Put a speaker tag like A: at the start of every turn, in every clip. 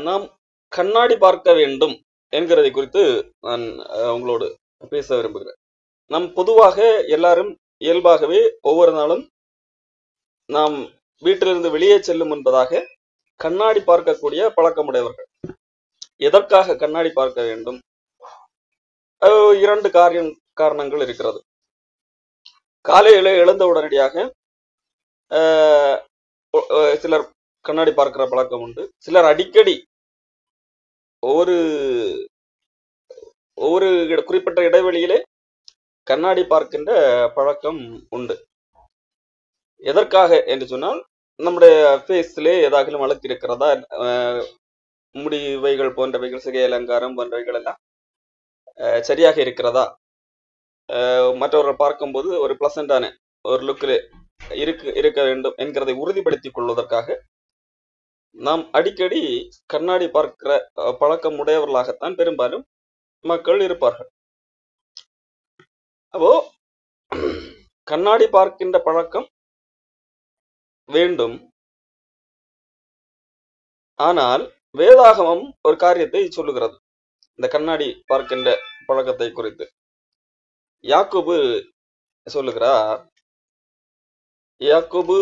A: நாம் கண்ணாடி பார்க்க வேண்டும் என்கிறதை குறித்து நான் உங்களோடு பேச விரும்புகிறேன். நாம் பொதுவாக எல்லாரும் இயல்பாகவே ஒவ்வொரு நாளும் நாம் வீட்டிலிருந்து வெளியே செல்லும் முன்பதாக கண்ணாடி பார்க்கக்கூடிய பழக்கமுடையவர்கள். எதற்காக கண்ணாடி பார்க்க வேண்டும்? இரண்டு காரணங்கள் இருக்கிறது. காலையில எழுந்த உடனடியாக சிலர் கண்ணாடி பார்க்கிற பழக்கம் உண்டு. சிலர் அடிக்கடி ஒவ்வொரு குறிப்பிட்ட இடைவெளியிலே கண்ணாடி பார்க்கின்ற பழக்கம் உண்டு. எதற்காக என்று சொன்னால், நம்முடைய ஃபேஸ்லே ஏதாகிலும் அழுக்கு இருக்கிறதா, முடிவைகள் போன்றவைகள், சிகை அலங்காரம் போன்றவைகள் எல்லாம் சரியாக இருக்கிறதா, மற்றவர்கள் பார்க்கும்போது ஒரு பிளசண்டான ஒரு லுக்கில் இருக்க வேண்டும் என்கிறதை உறுதிப்படுத்திக் கொள்வதற்காக நாம் அடிக்கடி கண்ணாடி பார்க்கிற பழக்கம் உடையவர்களாகத்தான் பெரும்பாலும் மக்கள் இருப்பார்கள். அப்போ கண்ணாடி பார்க்கின்ற பழக்கம் வேண்டும். ஆனால் வேதாகமம் ஒரு காரியத்தை சொல்லுகிறது இந்த கண்ணாடி பார்க்கின்ற பழக்கத்தை குறித்து. யாக்கோபு சொல்லுகிறார். யாக்கோபு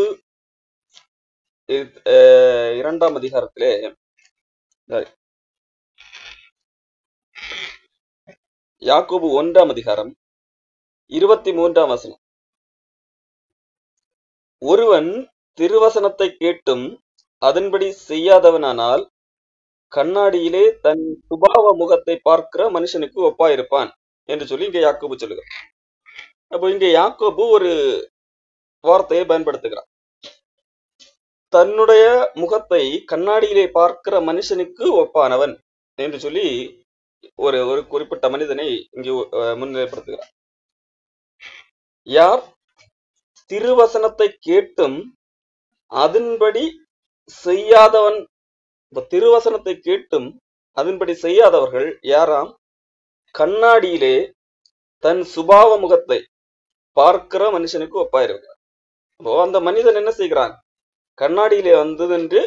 A: 2ஆம் அதிகாரத்திலே யாக்கோபு 1ஆம் அதிகாரம் 23ஆம் வசனம். ஒருவன் திருவசனத்தை கேட்டும் அதன்படி செய்யாதவனானால் கண்ணாடியிலே தன் சுபாவ முகத்தை பார்க்கிற மனுஷனுக்கு ஒப்பாயிருப்பான் என்று சொல்லி இங்கே யாக்கோபு சொல்லுகிறார். அப்போ இங்கே யாக்கோபு ஒரு வார்த்தையை பயன்படுத்துகிறார். தன்னுடைய முகத்தை கண்ணாடியிலே பார்க்கிற மனுஷனுக்கு ஒப்பானவன் என்று சொல்லி ஒரு குறிப்பிட்ட மனிதனை இங்கு முன்னிலைப்படுத்துகிறார். யார் திருவசனத்தை கேட்டும் அதன்படி செய்யாதவன். திருவசனத்தை கேட்டும் அதன்படி செய்யாதவர்கள் யாராம்? கண்ணாடியிலே தன் சுபாவ முகத்தை பார்க்கிற மனுஷனுக்கு ஒப்பாயிருக்கிறார். அப்போ அந்த மனிதன் என்ன செய்கிறான்? கண்ணாடியிலே வந்து நின்று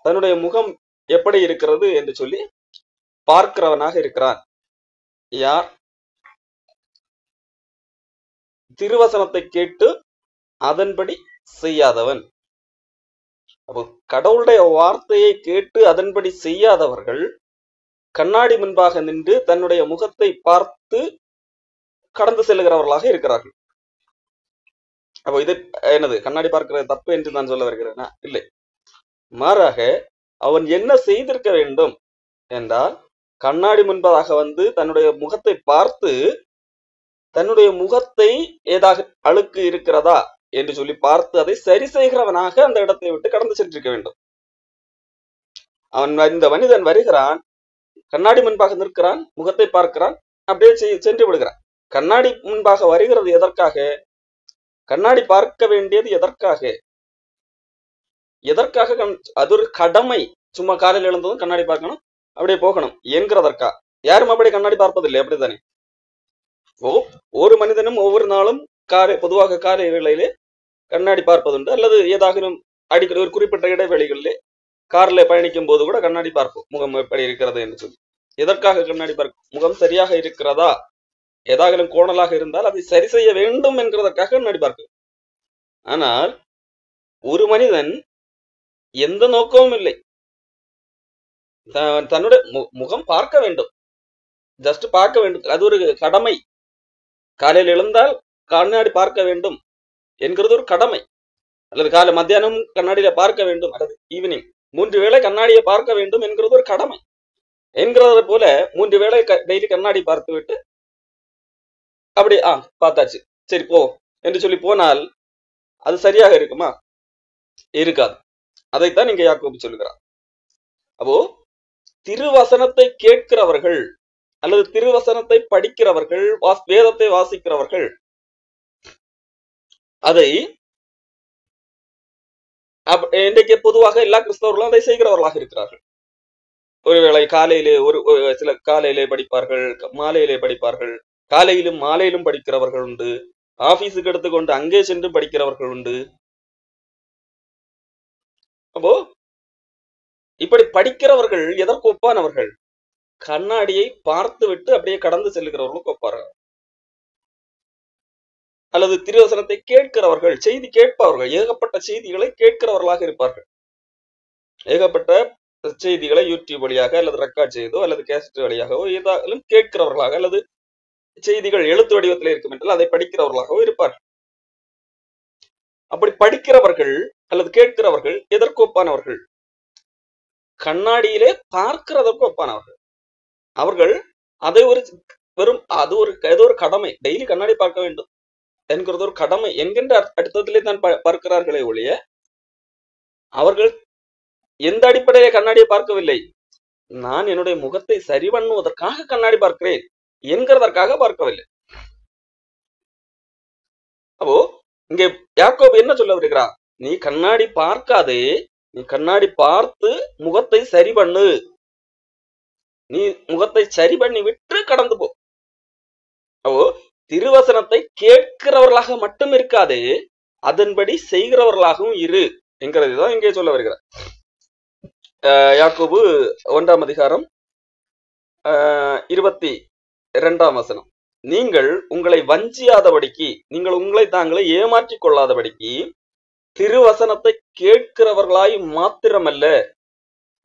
A: தன்னுடைய முகம் எப்படி இருக்கிறது என்று சொல்லி பார்க்கிறவனாக இருக்கிறான். யார்? திருவசனத்தை கேட்டு அதன்படி செய்யாதவன். அப்போ கடவுளுடைய வார்த்தையை கேட்டு அதன்படி செய்யாதவர்கள் கண்ணாடி முன்பாக நின்று தன்னுடைய முகத்தை பார்த்து கடந்து செல்லுகிறவர்களாக இருக்கிறார்கள். அப்போ இது என்னது? கண்ணாடி பார்க்கிறது தப்பு என்று நான் சொல்ல வருகிறேனா? இல்லை. மாறாக அவன் என்ன செய்திருக்க வேண்டும் என்றால், கண்ணாடி முன்பதாக வந்து தன்னுடைய முகத்தை பார்த்து தன்னுடைய முகத்தை ஏதாக அழுக்கு இருக்கிறதா என்று சொல்லி பார்த்து அதை சரி செய்கிறவனாக அந்த இடத்தை விட்டு கடந்து சென்றிருக்க வேண்டும். இந்த மனிதன் வருகிறான், கண்ணாடி முன்பாக நிற்கிறான், முகத்தை பார்க்கிறான், அப்படியே சென்று விடுகிறான். கண்ணாடி முன்பாக வருகிறது எதற்காக? கண்ணாடி பார்க்க வேண்டியது எதற்காக? அது ஒரு கடமை. சும்மா காலையில் எழுந்ததும் கண்ணாடி பார்க்கணும், அப்படியே போகணும் என்கிறதற்கா? யாரும் அப்படி கண்ணாடி பார்ப்பதில்லை, அப்படித்தானே? ஒரு மனிதனும் ஒவ்வொரு நாளும் பொதுவாக காலை வேளையிலே கண்ணாடி பார்ப்பதுண்டு. அல்லது ஏதாகிலும் அடிக்கடி ஒரு குறிப்பிட்ட இடைவெளிகளிலே கார்ல பயணிக்கும் போது கூட கண்ணாடி பார்ப்போம், முகம் எப்படி இருக்கிறது என்று சொல்லி. எதற்காக கண்ணாடி பார்க்கும்? முகம் சரியாக இருக்கிறதா, ஏதாகிலும் கோணலாக இருந்தால் அதை சரி செய்ய வேண்டும் என்கிறதற்காக கண்ணாடி பார்க்கும். ஆனால் ஒரு மனிதன் எந்த நோக்கமும் இல்லை, தன்னுடைய முகம் பார்க்க வேண்டும், ஜஸ்ட் பார்க்க வேண்டும், அது ஒரு கடமை. காலையில் எழுந்தால் கண்ணாடி பார்க்க வேண்டும் என்கிறது ஒரு கடமை. அல்லது மத்தியானம் கண்ணாடியில பார்க்க வேண்டும், அல்லது ஈவினிங் 3 வேளை கண்ணாடியை பார்க்க வேண்டும் என்கிறது ஒரு கடமை. என்கிறது போல 3 வேளை டெய்லி கண்ணாடி பார்த்து விட்டு அப்படி பார்த்தாச்சு, சரி போ என்று சொல்லி போனால் அது சரியாக இருக்குமா? இருக்காது. அதைத்தான் இங்க யாக்கோபு சொல்லுகிறார். அப்போ திருவசனத்தை கேட்கிறவர்கள் அல்லது திருவசனத்தை படிக்கிறவர்கள், வேதத்தை வாசிக்கிறவர்கள், அதை இன்றைக்கு பொதுவாக எல்லா கிறிஸ்தவர்களும் அதை செய்கிறவர்களாக இருக்கிறார்கள். ஒருவேளை காலையிலே சில காலையிலே படிப்பார்கள், மாலையிலே படிப்பார்கள், காலையிலும் மாலையிலும் படிக்கிறவர்கள் உண்டு, ஆபீஸுக்கு எடுத்துக்கொண்டு அங்கே சென்று படிக்கிறவர்கள் உண்டு. அப்போ இப்படி படிக்கிறவர்கள் எதற்கு ஒப்பானவர்கள்? கண்ணாடியை பார்த்து விட்டு அப்படியே கடந்து செல்லுகிறவர்களுக்கு ஒப்பார்கள். அல்லது திருவசனத்தை கேட்கிறவர்கள், செய்தி கேட்பவர்கள், ஏகப்பட்ட செய்திகளை கேட்கிறவர்களாக இருப்பார்கள். ஏகப்பட்ட செய்திகளை யூடியூப் வழியாக அல்லது ரெக்கார்ட் செய்தோ அல்லது கேசட் வழியாகவோ ஏதாலும் கேட்கிறவர்களாக, அல்லது செய்திகள் எழுத்து வடிவத்தில் இருக்கும் என்றால் அதை படிக்கிறவர்களாகவோ இருப்பார்கள். அப்படி படிக்கிறவர்கள் அல்லது கேட்கிறவர்கள் எதற்கு ஒப்பானவர்கள்? கண்ணாடியிலே பார்க்கிறதற்கு ஒப்பானவர்கள். அவர்கள் அதை ஒரு வெறும் அது ஒரு ஏதோ ஒரு கடமை, டெய்லி கண்ணாடி பார்க்க வேண்டும் என்கிறது ஒரு கடமை என்கின்ற அர்த்தத்திலே தான் பார்க்கிறார்களே ஒழிய, அவர்கள் எந்த அடிப்படையிலே கண்ணாடியை பார்க்கவில்லை. நான் என்னுடைய முகத்தை சரி பண்ணுவதற்காக கண்ணாடி பார்க்கிறேன் என்கிறதற்காக பார்க்கவில்லை. அப்போ இங்கே யாக்கோபு என்ன சொல்ல வருகிறார்? நீ கண்ணாடி பார்க்காதே, நீ கண்ணாடி பார்த்து முகத்தை சரி பண்ணு. நீ முகத்தை சரி பண்ணி விட்டு கடந்து போ. அப்போ திருவசனத்தை கேட்கிறவர்களாக மட்டும் இருக்காதே, அதன்படி செய்கிறவர்களாகவும் இரு என்கிறதுதான் இங்கே சொல்ல வருகிறார். யாக்கோபு 1ஆம் அதிகாரம் 22ஆம் வசனம். நீங்கள் உங்களை வஞ்சியாதபடிக்கு, நீங்கள் உங்களை தாங்களே ஏமாற்றிக் கொள்ளாதபடிக்கு திருவசனத்தை கேட்கிறவர்களாய் மாத்திரமல்ல,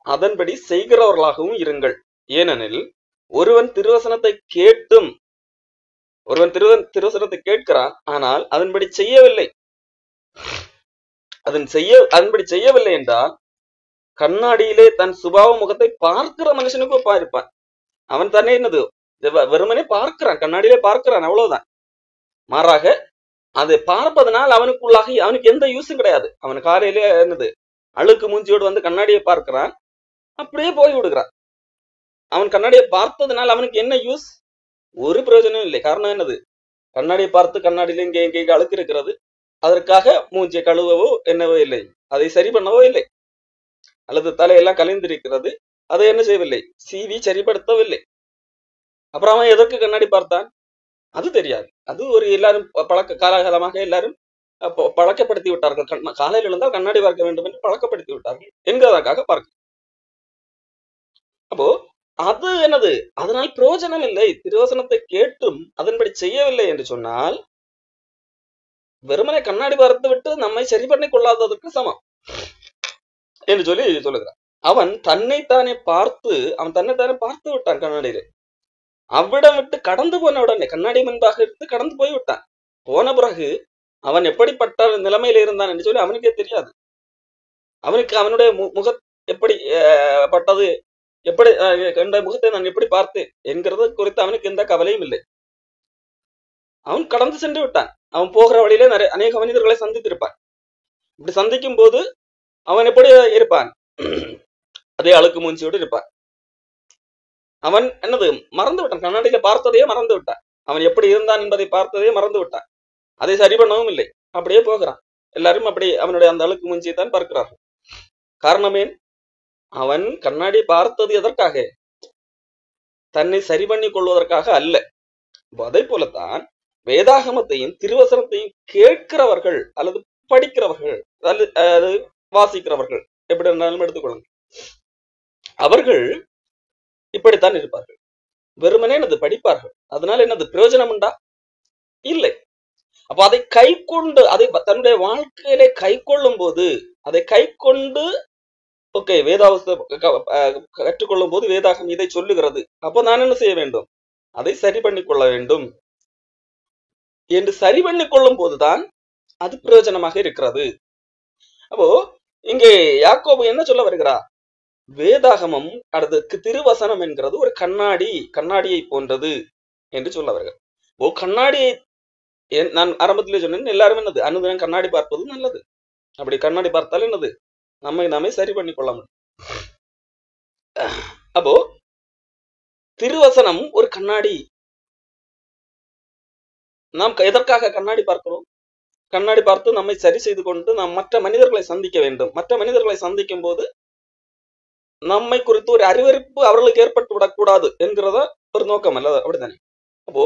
A: அதன்படி செய்கிறவர்களாகவும் இருங்கள். ஏனெனில் ஒருவன் திருவசனத்தை கேட்டும், ஒருவன் திருவசனத்தை கேட்கிறான், ஆனால் அதன்படி செய்யவில்லை. அதன்படி செய்யவில்லை என்றால் கண்ணாடியிலே தன் சுபாவ முகத்தை பார்க்கிற மனுஷனுக்கு ஒப்பா இருப்பான். அவன் தானே என்னது வெறுமனே பார்க்கிறான், கண்ணாடியிலே பார்க்கிறான், அவ்வளவுதான். மாறாக அதை பார்ப்பதனால் அவனுக்கு எந்த யூஸும் கிடையாது. அவன் காலையிலே என்னது அழுக்கு மூஞ்சியோடு வந்து கண்ணாடியை பார்க்கிறான், அப்படியே போய் விடுகிறான். அவன் கண்ணாடியை பார்த்ததுனால் அவனுக்கு என்ன யூஸ்? ஒரு பிரயோஜனம் இல்லை. காரணம் என்னது? கண்ணாடியை பார்த்து கண்ணாடியில இங்கே அழுக்கு இருக்கிறது, அதற்காக மூஞ்சியை கழுவவோ என்னவோ இல்லை, அதை சரி பண்ணவோ இல்லை. அல்லது தலையெல்லாம் கலைந்திருக்கிறது, அதை என்ன செய்யவில்லை, சீவி சரிப்படுத்தவில்லை. அப்புறம் அவன் எதற்கு கண்ணாடி பார்த்தான்? அது தெரியாது. அது ஒரு எல்லாரும் காலகாலமாக எல்லாரும் பழக்கப்படுத்தி விட்டார்கள். காலையில் எழுந்தால் கண்ணாடி பார்க்க வேண்டும் என்று பழக்கப்படுத்தி விட்டார்கள் என்கிறதற்காக பார்க்க. அப்போ அது என்னது? அதனால் பிரயோஜனம் இல்லை. திருவசனத்தை கேட்டும் அதன்படி செய்யவில்லை என்று சொன்னால் வெறுமனை கண்ணாடி பார்த்து விட்டு நம்மை சரி பண்ணி கொள்ளாததற்கு சமம் என்று சொல்லி சொல்லுகிறான். அவன் தன்னைத்தானே பார்த்து விட்டான் கண்ணாடியிலே. அவ்விடம் விட்டு கடந்து போன உடனே, கண்ணாடி முன்பாக இருந்து கடந்து போய் விட்டான். போன பிறகு அவன் எப்படிப்பட்ட நிலைமையில இருந்தான் என்று சொல்லி அவனுக்கே தெரியாது. அவனுக்கு அவனுடைய முகம் எப்படி பட்டது, எப்படி என்னுடைய முகத்தை நான் எப்படி பார்த்தேன் என்கிறது குறித்து அவனுக்கு எந்த கவலையும் இல்லை. அவன் கடந்து சென்று விட்டான். அவன் போகிற வழியிலே அநேக மனிதர்களை சந்தித்திருப்பான். இப்படி சந்திக்கும் போது அவன் எப்படி இருப்பான்? அதே அழுக்கு மூஞ்சியோடு இருப்பான். அவன் என்னது மறந்து விட்டான், கண்ணாடியில பார்த்ததையே மறந்து விட்டான். அவன் எப்படி இருந்தான் என்பதை பார்த்ததையே மறந்து விட்டான். அதை சரி பண்ணவும் இல்லை, அப்படியே போகிறான். எல்லாரும் அப்படி அவனுடைய அந்த அழுக்கு மூஞ்சியை தான் பார்க்கிறார்கள். காரணமே, அவன் கண்ணாடி பார்த்தது எதற்காக? தன்னை சரி பண்ணி கொள்வதற்காக அல்ல. அதே போலத்தான் வேதாகமத்தையும் திருவசனத்தையும் கேட்கிறவர்கள் அல்லது படிக்கிறவர்கள் அல்லது வாசிக்கிறவர்கள், எப்படி இருந்தாலும் எடுத்துக்கொள்ளுங்க, அவர்கள் இப்படித்தான் இருப்பார்கள். வெறுமனே என்னது படிப்பார்கள். அதனால என்னது பிரயோஜனம் உண்டா? இல்லை. அப்ப அதை கை கொண்டு, அதை தன்னுடைய வாழ்க்கையிலே கை கொள்ளும் போது, அதை கை கொண்டு ஓகே கற்றுக்கொள்ளும் போது வேதாகம் இதை சொல்லுகிறது, அப்ப நான் என்ன செய்ய வேண்டும்? அதை சரி பண்ணி கொள்ள வேண்டும் என்று சரி பண்ணி கொள்ளும் போதுதான் அது பிரயோஜனமாக இருக்கிறது. அப்போ இங்கே யாக்கோபு என்ன சொல்ல வருகிறார்? வேதாகமம் அடுத்து திருவசனம் என்கிறது ஒரு கண்ணாடியை போன்றது என்று சொல்ல வருகிறார். கண்ணாடியை நான் ஆரம்பத்திலே சொன்னேன், எல்லாரும் என்னது அனுதினம் கண்ணாடி பார்ப்பது நல்லது. அப்படி கண்ணாடி பார்த்தால் என்னது, நாமே சரி பண்ணி கொள்ள முடியும். அப்போ திருவசனம் ஒரு கண்ணாடி. நாம் எதற்காக கண்ணாடி பார்க்கிறோம்? கண்ணாடி பார்த்து நம்மை சரி செய்து கொண்டு நாம் மற்ற மனிதர்களை சந்திக்க வேண்டும். மற்ற மனிதர்களை சந்திக்கும் போது நம்மை குறித்து ஒரு அறிவறிப்பு அவர்களுக்கு ஏற்பட்டு விடக்கூடாது என்கிறத ஒரு நோக்கம் அல்ல, அப்படித்தானே? அப்போ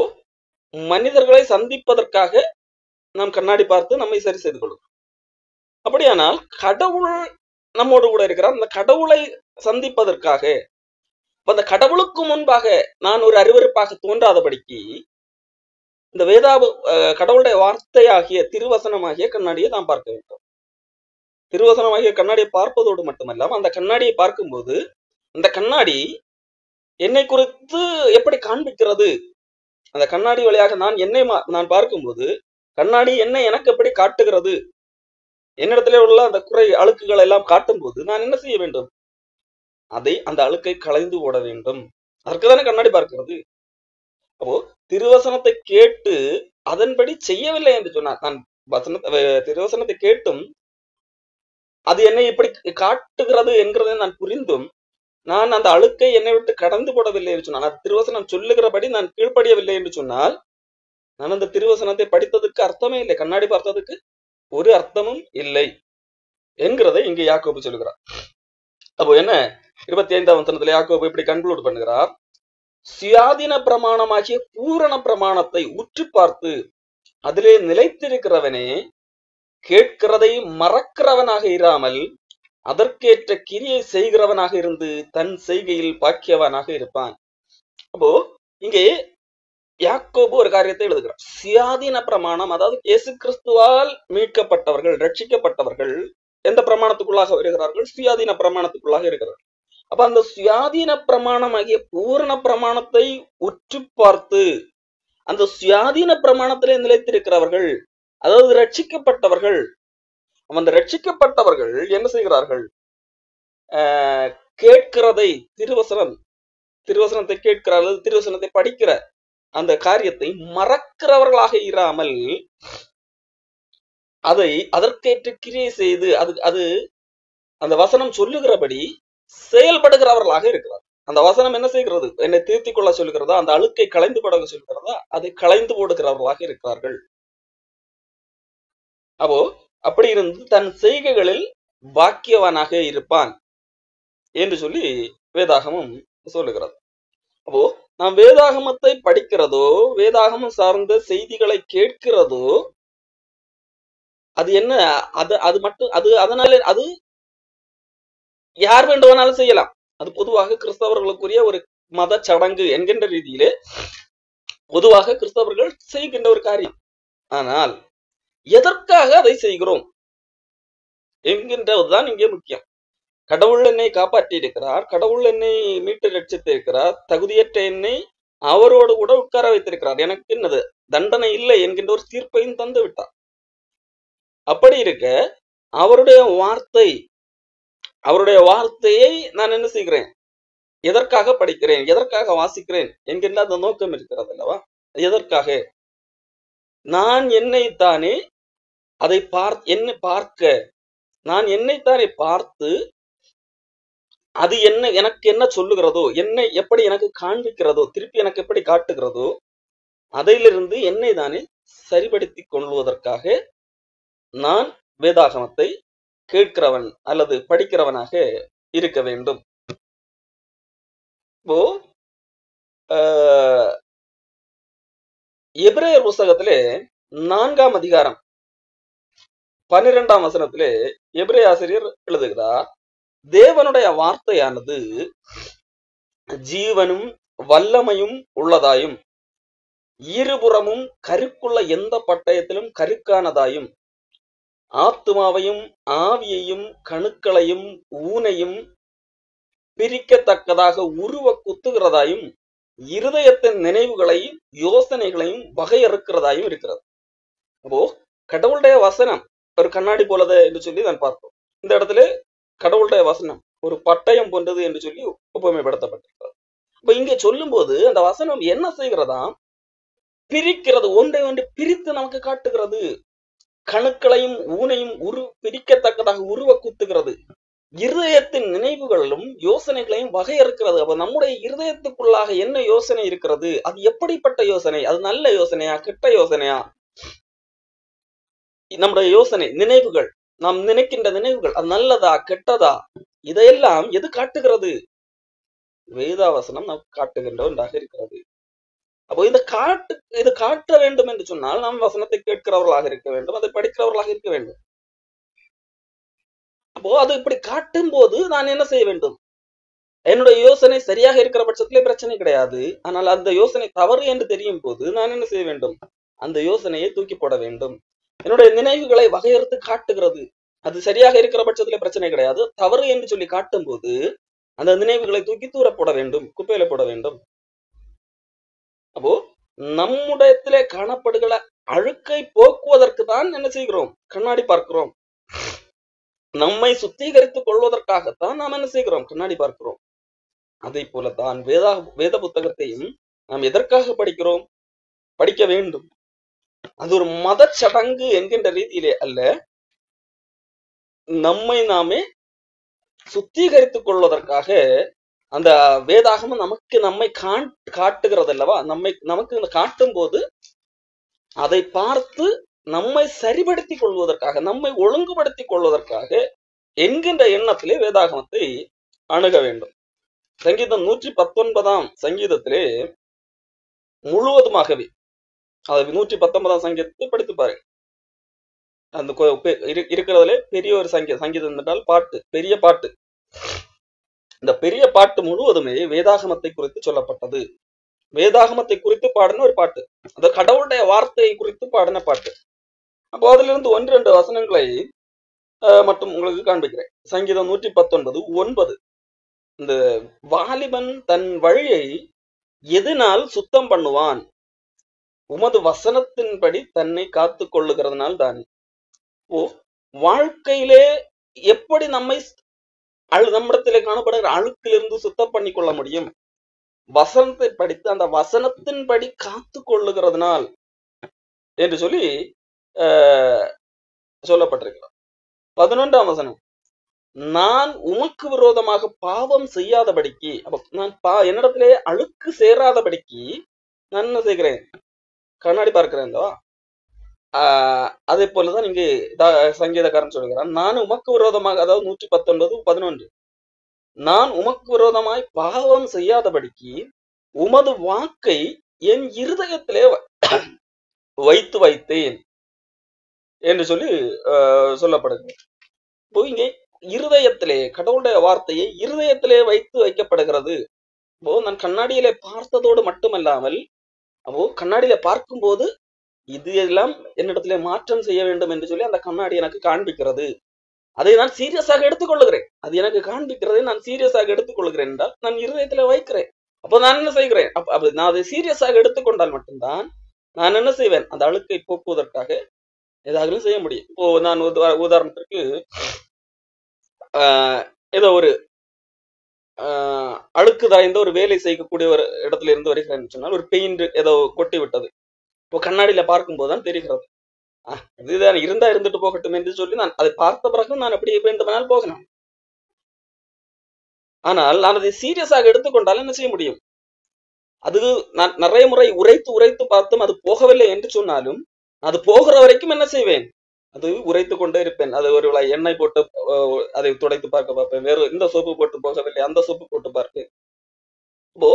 A: மனிதர்களை சந்திப்பதற்காக நாம் கண்ணாடி பார்த்து நம்மை சரி செய்து கொள்ளும். அப்படியானால் கடவுள் நம்மோடு கூட இருக்கிறார். அந்த கடவுளை சந்திப்பதற்காக. அந்த கடவுளுக்கு முன்பாக நான் ஒரு அருவருப்பாக தோன்றாதபடிக்கு இந்த கடவுளுடைய வார்த்தையாகிய திருவசனமாகிய கண்ணாடியை நாம் பார்க்க வேண்டும். திருவசனமாகிய கண்ணாடியை பார்ப்பதோடு மட்டுமல்லாம அந்த கண்ணாடியை பார்க்கும்போது அந்த கண்ணாடி என்னை குறித்து எப்படி காண்பிக்கிறது, அந்த கண்ணாடி வழியாக நான் பார்க்கும்போது கண்ணாடி என்னை எனக்கு எப்படி காட்டுகிறது, என்னிடத்திலே உள்ள அந்த குறை அழுக்குகள் எல்லாம் காட்டும் போது நான் என்ன செய்ய வேண்டும், அந்த அழுக்கை களைந்து போட வேண்டும். அதற்குதானே கண்ணாடி பார்க்கிறது. அப்போ திருவசனத்தை கேட்டு அதன்படி செய்யவில்லை என்று சொன்னார். நான் திருவசனத்தை கேட்டும் அது என்னை இப்படி காட்டுகிறது என்கிறதை நான் புரிந்தும் நான் அந்த அழுக்கை என்னை விட்டு கடந்து போடவில்லை என்று சொன்னால், அது திருவசனம் சொல்லுகிறபடி நான் கீழ்ப்படியவில்லை என்று சொன்னால் நான் அந்த திருவசனத்தை படித்ததற்கு அர்த்தமே இல்லை, கண்ணாடி பார்த்ததுக்கு ஒரு அர்த்தமும் இல்லை என்கிறதை இங்கு யாக்கோபு சொல்லுகிறார். அப்போ என்ன 25ஆம் வசனத்துல யாக்கோபு இப்படி கன்க்ளூட் பண்ணுகிறார், சுயாதீன பிரமாணமாகிய பூரண பிரமாணத்தை உற்று பார்த்து அதிலே நிலைத்திருக்கிறவனே கேட்கிறதை மறக்கிறவனாக இராமல் அதற்கேற்ற கிரியை செய்கிறவனாக இருந்து தன் செய்கையில் பாக்கியவனாக இருப்பான். அப்போ இங்கே யாக்கோபு ஒரு காரியத்தை எழுதுகிறார். சுயாதீன பிரமாணம், அதாவது இயேசு கிறிஸ்துவால் மீட்கப்பட்டவர்கள், ரட்சிக்கப்பட்டவர்கள் எந்த பிரமாணத்துக்குள்ளாக வருகிறார்கள்? சுயாதீன பிரமாணத்துக்குள்ளாக இருக்கிறார்கள். அப்ப அந்த சுயாதீன பிரமாணமாகிய பூரண பிரமாணத்தை உற்று பார்த்து அந்த சுயாதீன பிரமாணத்திலே நிலைத்திருக்கிறவர்கள், அதாவது ரட்சிக்கப்பட்டவர்கள், அந்த ரட்சிக்கப்பட்டவர்கள் என்ன செய்கிறார்கள்? கேட்கிறதை திருவசனத்தை கேட்கிறார்கள், திருவசனத்தை படிக்கிற அந்த காரியத்தை மறக்கிறவர்களாக இராமல் அதை அதற்கேற்ற கிரியை செய்து அது அந்த வசனம் சொல்லுகிறபடி செயல்படுகிறவர்களாக இருக்கிறார். அந்த வசனம் என்ன செய்கிறது? என்னை திருத்திக் கொள்ள சொல்லுகிறதா, அந்த அழுக்கை களைந்து போட சொல்லுகிறதா, அதை களைந்து போடுகிறவர்களாக இருக்கிறார்கள். அப்போ அப்படி இருந்து தன் செய்கைகளில் பாக்கியவானாக இருப்பான் என்று சொல்லி வேதாகமம் சொல்லுகிறது. அப்போ நாம் வேதாகமத்தை படிக்கிறதோ வேதாகமம் சார்ந்த செய்திகளை கேட்கிறதோ அது என்ன, அது மட்டும் அதனால அது யார் வேண்டுமானாலும் செய்யலாம். அது பொதுவாக கிறிஸ்தவர்களுக்குரிய ஒரு மத சடங்கு என்கின்ற ரீதியிலே பொதுவாக கிறிஸ்தவர்கள் செய்கின்ற ஒரு காரியம். ஆனால் எதற்காக அதை செய்கிறோம் என்கின்றதுதான் இங்கே முக்கியம். கடவுள் என்னை காப்பாற்றி இருக்கிறார், கடவுள் என்னை மீட்டு ரட்சித்து இருக்கிறார், தகுதியற்ற என்னை அவரோடு கூட உட்கார வைத்திருக்கிறார், எனக்கு என்னது தண்டனை இல்லை என்கின்ற ஒரு தீர்ப்பையும் தந்து விட்டார். அப்படி இருக்க அவருடைய வார்த்தையை நான் என்ன செய்கிறேன், எதற்காக படிக்கிறேன், எதற்காக வாசிக்கிறேன் என்கின்ற அந்த நோக்கம் இருக்கிறது அல்லவா? எதற்காக? நான் என்னைத்தானே அதை நான் என்னைத்தானே பார்த்து அது எனக்கு என்ன சொல்லுகிறதோ, என்னை எப்படி எனக்கு காண்பிக்கிறதோ, திருப்பி எனக்கு எப்படி காட்டுகிறதோ அதிலிருந்து என்னை தானே சரிபடுத்தி கொள்வதற்காக நான் வேதாகமத்தை கேட்கிறவன் அல்லது படிக்கிறவனாக இருக்க வேண்டும். இப்போ எபிரேயர் புஸ்தகத்திலே 4ஆம் அதிகாரம் 12ஆம் வசனத்திலே எபிரேய ஆசிரியர் எழுதுகிறார், தேவனுடைய வார்த்தையானது ஜீவனும் வல்லமையும் உள்ளதாயும் இருபுறமும் கருக்குள்ள எந்த பட்டயத்திலும் கருக்கானதாயும் ஆத்துமாவையும் ஆவியையும் கணுக்களையும் ஊனையும் பிரிக்கத்தக்கதாக உருவ குத்துகிறதாயும் இருதயத்தின் நினைவுகளையும் யோசனைகளையும் வகையறுக்கிறதாயும் இருக்கிறது. அப்போ கடவுளுடைய வசனம் ஒரு கண்ணாடி போலது என்று சொல்லி நான் பார்ப்போம். இந்த இடத்துல கடவுளுடைய வசனம் ஒரு பட்டயம் போன்றது என்று சொல்லி உபமைப்படுத்தப்பட்டிருக்கிறது. இப்ப இங்கே சொல்லும் போது அந்த வசனம் என்ன செய்கிறதா, பிரிக்கிறது, ஒன்றை ஒன்று பிரித்து நமக்கு காட்டுகிறது, கணுக்களையும் ஊனையும் பிரிக்கத்தக்கதாக உருவ குத்துகிறது, இருதயத்தின் நினைவுகளிலும் யோசனைகளையும் வகையறுக்கிறது. அப்ப நம்முடைய இருதயத்துக்குள்ளாக என்ன யோசனை இருக்கிறது, அது எப்படிப்பட்ட யோசனை, அது நல்ல யோசனையா கெட்ட யோசனையா, நம்முடைய யோசனை நினைவுகள், நாம் நினைக்கின்ற நினைவுகள் அது நல்லதா கெட்டதா, இதையெல்லாம் எது காட்டுகிறது? வேதாவசனம் நமக்கு காட்டுகின்ற ஒன்றாக இருக்கிறது. அப்போ இது காட்ட வேண்டும் என்று சொன்னால் நாம் வசனத்தை கேட்கிறவர்களாக இருக்க வேண்டும், அதை படிக்கிறவர்களாக இருக்க வேண்டும். அப்போ அது இப்படி காட்டும் போது நான் என்ன செய்ய வேண்டும்? என்னுடைய யோசனை சரியாக இருக்கிற பட்சத்திலே பிரச்சனை கிடையாது. ஆனால் அந்த யோசனை தவறு என்று தெரியும் போது நான் என்ன செய்ய வேண்டும்? அந்த யோசனையை தூக்கி போட வேண்டும். என்னுடைய நினைவுகளை வகையறுத்து காட்டுகிறது. அது சரியாக இருக்கிற பட்சத்திலே பிரச்சனை கிடையாது. தவறு என்று சொல்லி காட்டும் போது அந்த நினைவுகளை தூக்கி தூர போட வேண்டும், குப்பையில போட வேண்டும். அப்போ நம்முடையத்திலே காணப்படுகிற அழுக்கை போக்குவதற்கு தான் என்ன செய்கிறோம்? கண்ணாடி பார்க்கிறோம். நம்மை சுத்திகரித்துக் கொள்வதற்காகத்தான் நாம் என்ன செய்கிறோம்? கண்ணாடி பார்க்கிறோம். அதை போலத்தான் வேத புத்தகத்தையும் நாம் எதற்காக படிக்கிறோம்? படிக்க வேண்டும். அது ஒரு மத சடங்கு என்கின்ற ரீதியிலே அல்ல, நம்மை நாமே சுத்திகரித்துக் கொள்வதற்காக அந்த வேதாகமம் நம்மை காட்டுகிறது அல்லவா? நமக்கு காட்டும் போது அதை பார்த்து நம்மை சரிபடுத்திக் கொள்வதற்காக, நம்மை ஒழுங்குபடுத்திக் கொள்வதற்காக என்கின்ற எண்ணத்திலே வேதாகமத்தை அணுக வேண்டும். சங்கீதம் 119 சங்கீதத்திலே முழுவதுமாகவே, அது 119 சங்கீதத்தை படித்து பாருங்க. அந்த இருக்கிறதுலே பெரிய ஒரு சங்கீதம் என்றால் பாட்டு, பெரிய பாட்டு. இந்த பெரிய பாட்டு முழுவதுமே வேதாகமத்தை குறித்து சொல்லப்பட்டது. வேதாகமத்தை குறித்து பாடின ஒரு பாட்டு, அந்த கடவுளுடைய வார்த்தையை குறித்து பாடின பாட்டு. அப்போ அதிலிருந்து 1-2 வசனங்களை மட்டும் உங்களுக்கு காண்பிக்கிறேன். சங்கீதம் 119:9. இந்த வாலிபன் தன் வழியை எதனால் சுத்தம் பண்ணுவான்? உமது வசனத்தின்படி தன்னை காத்து கொள்ளுகிறதுனால் தான். வாழ்க்கையிலே எப்படி நம்மிடத்திலே காணப்படுகிற அழுக்கிலிருந்து சுத்தம் பண்ணி கொள்ள முடியும்? வசனத்தை படித்து அந்த வசனத்தின்படி காத்து கொள்ளுகிறதுனால் என்று சொல்லி சொல்லப்பட்டிருக்கிறார். 11ஆம் வசனம், நான் உமக்கு விரோதமாக பாவம் செய்யாதபடிக்கு, நான் என்னிடத்திலே அழுக்கு சேராதபடிக்கு நான் என்ன செய்கிறேன்? கண்ணாடி பார்க்கிறேன். அதே போலதான் இங்கே சங்கீதக்காரன் சொல்கிறான், நான் உமக்கு விரோதமாக, அதாவது 119:11, நான் உமக்கு விரோதமாய் பாவம் செய்யாதபடிக்கு உமது வாக்கை என் இருதயத்திலே வைத்து வைத்தேன் என்று சொல்லி சொல்லப்படுகிறது. இங்கே இருதயத்திலே கடவுளுடைய வார்த்தையை இருதயத்திலே வைத்து வைக்கப்படுகிறது. நான் கண்ணாடியிலே பார்த்ததோடு மட்டுமல்லாமல், கண்ணாடியில பார்க்கும்போது இது எல்லாம் என்னிடத்திலே மாற்றம் செய்ய வேண்டும் என்று சொல்லி அந்த கண்ணாடி எனக்கு காண்பிக்கிறது. அதை நான் சீரியஸாக எடுத்துக்கொள்ளுகிறேன். அது எனக்கு காண்பிக்கிறதை நான் சீரியஸாக எடுத்துக்கொள்கிறேன் என்றால் நான் இருதயத்துல வைக்கிறேன். அப்போ நான் என்ன செய்கிறேன்? நான் அதை சீரியஸாக எடுத்துக்கொண்டால் மட்டும்தான் நான் என்ன செய்வேன்? அந்த அழுக்கை போக்குவதற்காக ஏதாவது செய்ய முடியும். இப்போ நான் உதாரணத்திற்கு ஏதோ ஒரு அழுக்கு தாய்ந்த ஒரு வேலை செய்யக்கூடிய ஒரு இடத்துல இருந்து வருகிறேன்னு சொன்னால், ஒரு பெயிண்ட் ஏதோ கொட்டி விட்டது. இப்போ கண்ணாடியில பார்க்கும் போதுதான் தெரிகிறது. இதுதான் இருந்தா இருந்துட்டு போகட்டும் என்று சொல்லி நான் அதை பார்த்த பிறகு நான் எப்படி வேண்டுமானால் போகலாம். ஆனால் நான் அதை சீரியஸாக எடுத்துக்கொண்டால் என்ன செய்ய முடியும்? அது நான் நிறைய முறை உரைத்து பார்த்தும் அது போகவில்லை என்று சொன்னாலும், அது போகிற வரைக்கும் என்ன செய்வேன்? அது உரைத்து கொண்டே இருப்பேன். அது ஒரு எண்ணெய் போட்டு அதை துடைத்து பார்ப்பேன். வேறு இந்த சோப்பு போட்டு போகவில்லை, அந்த சோப்பு போட்டு பார்ப்பேன். இப்போ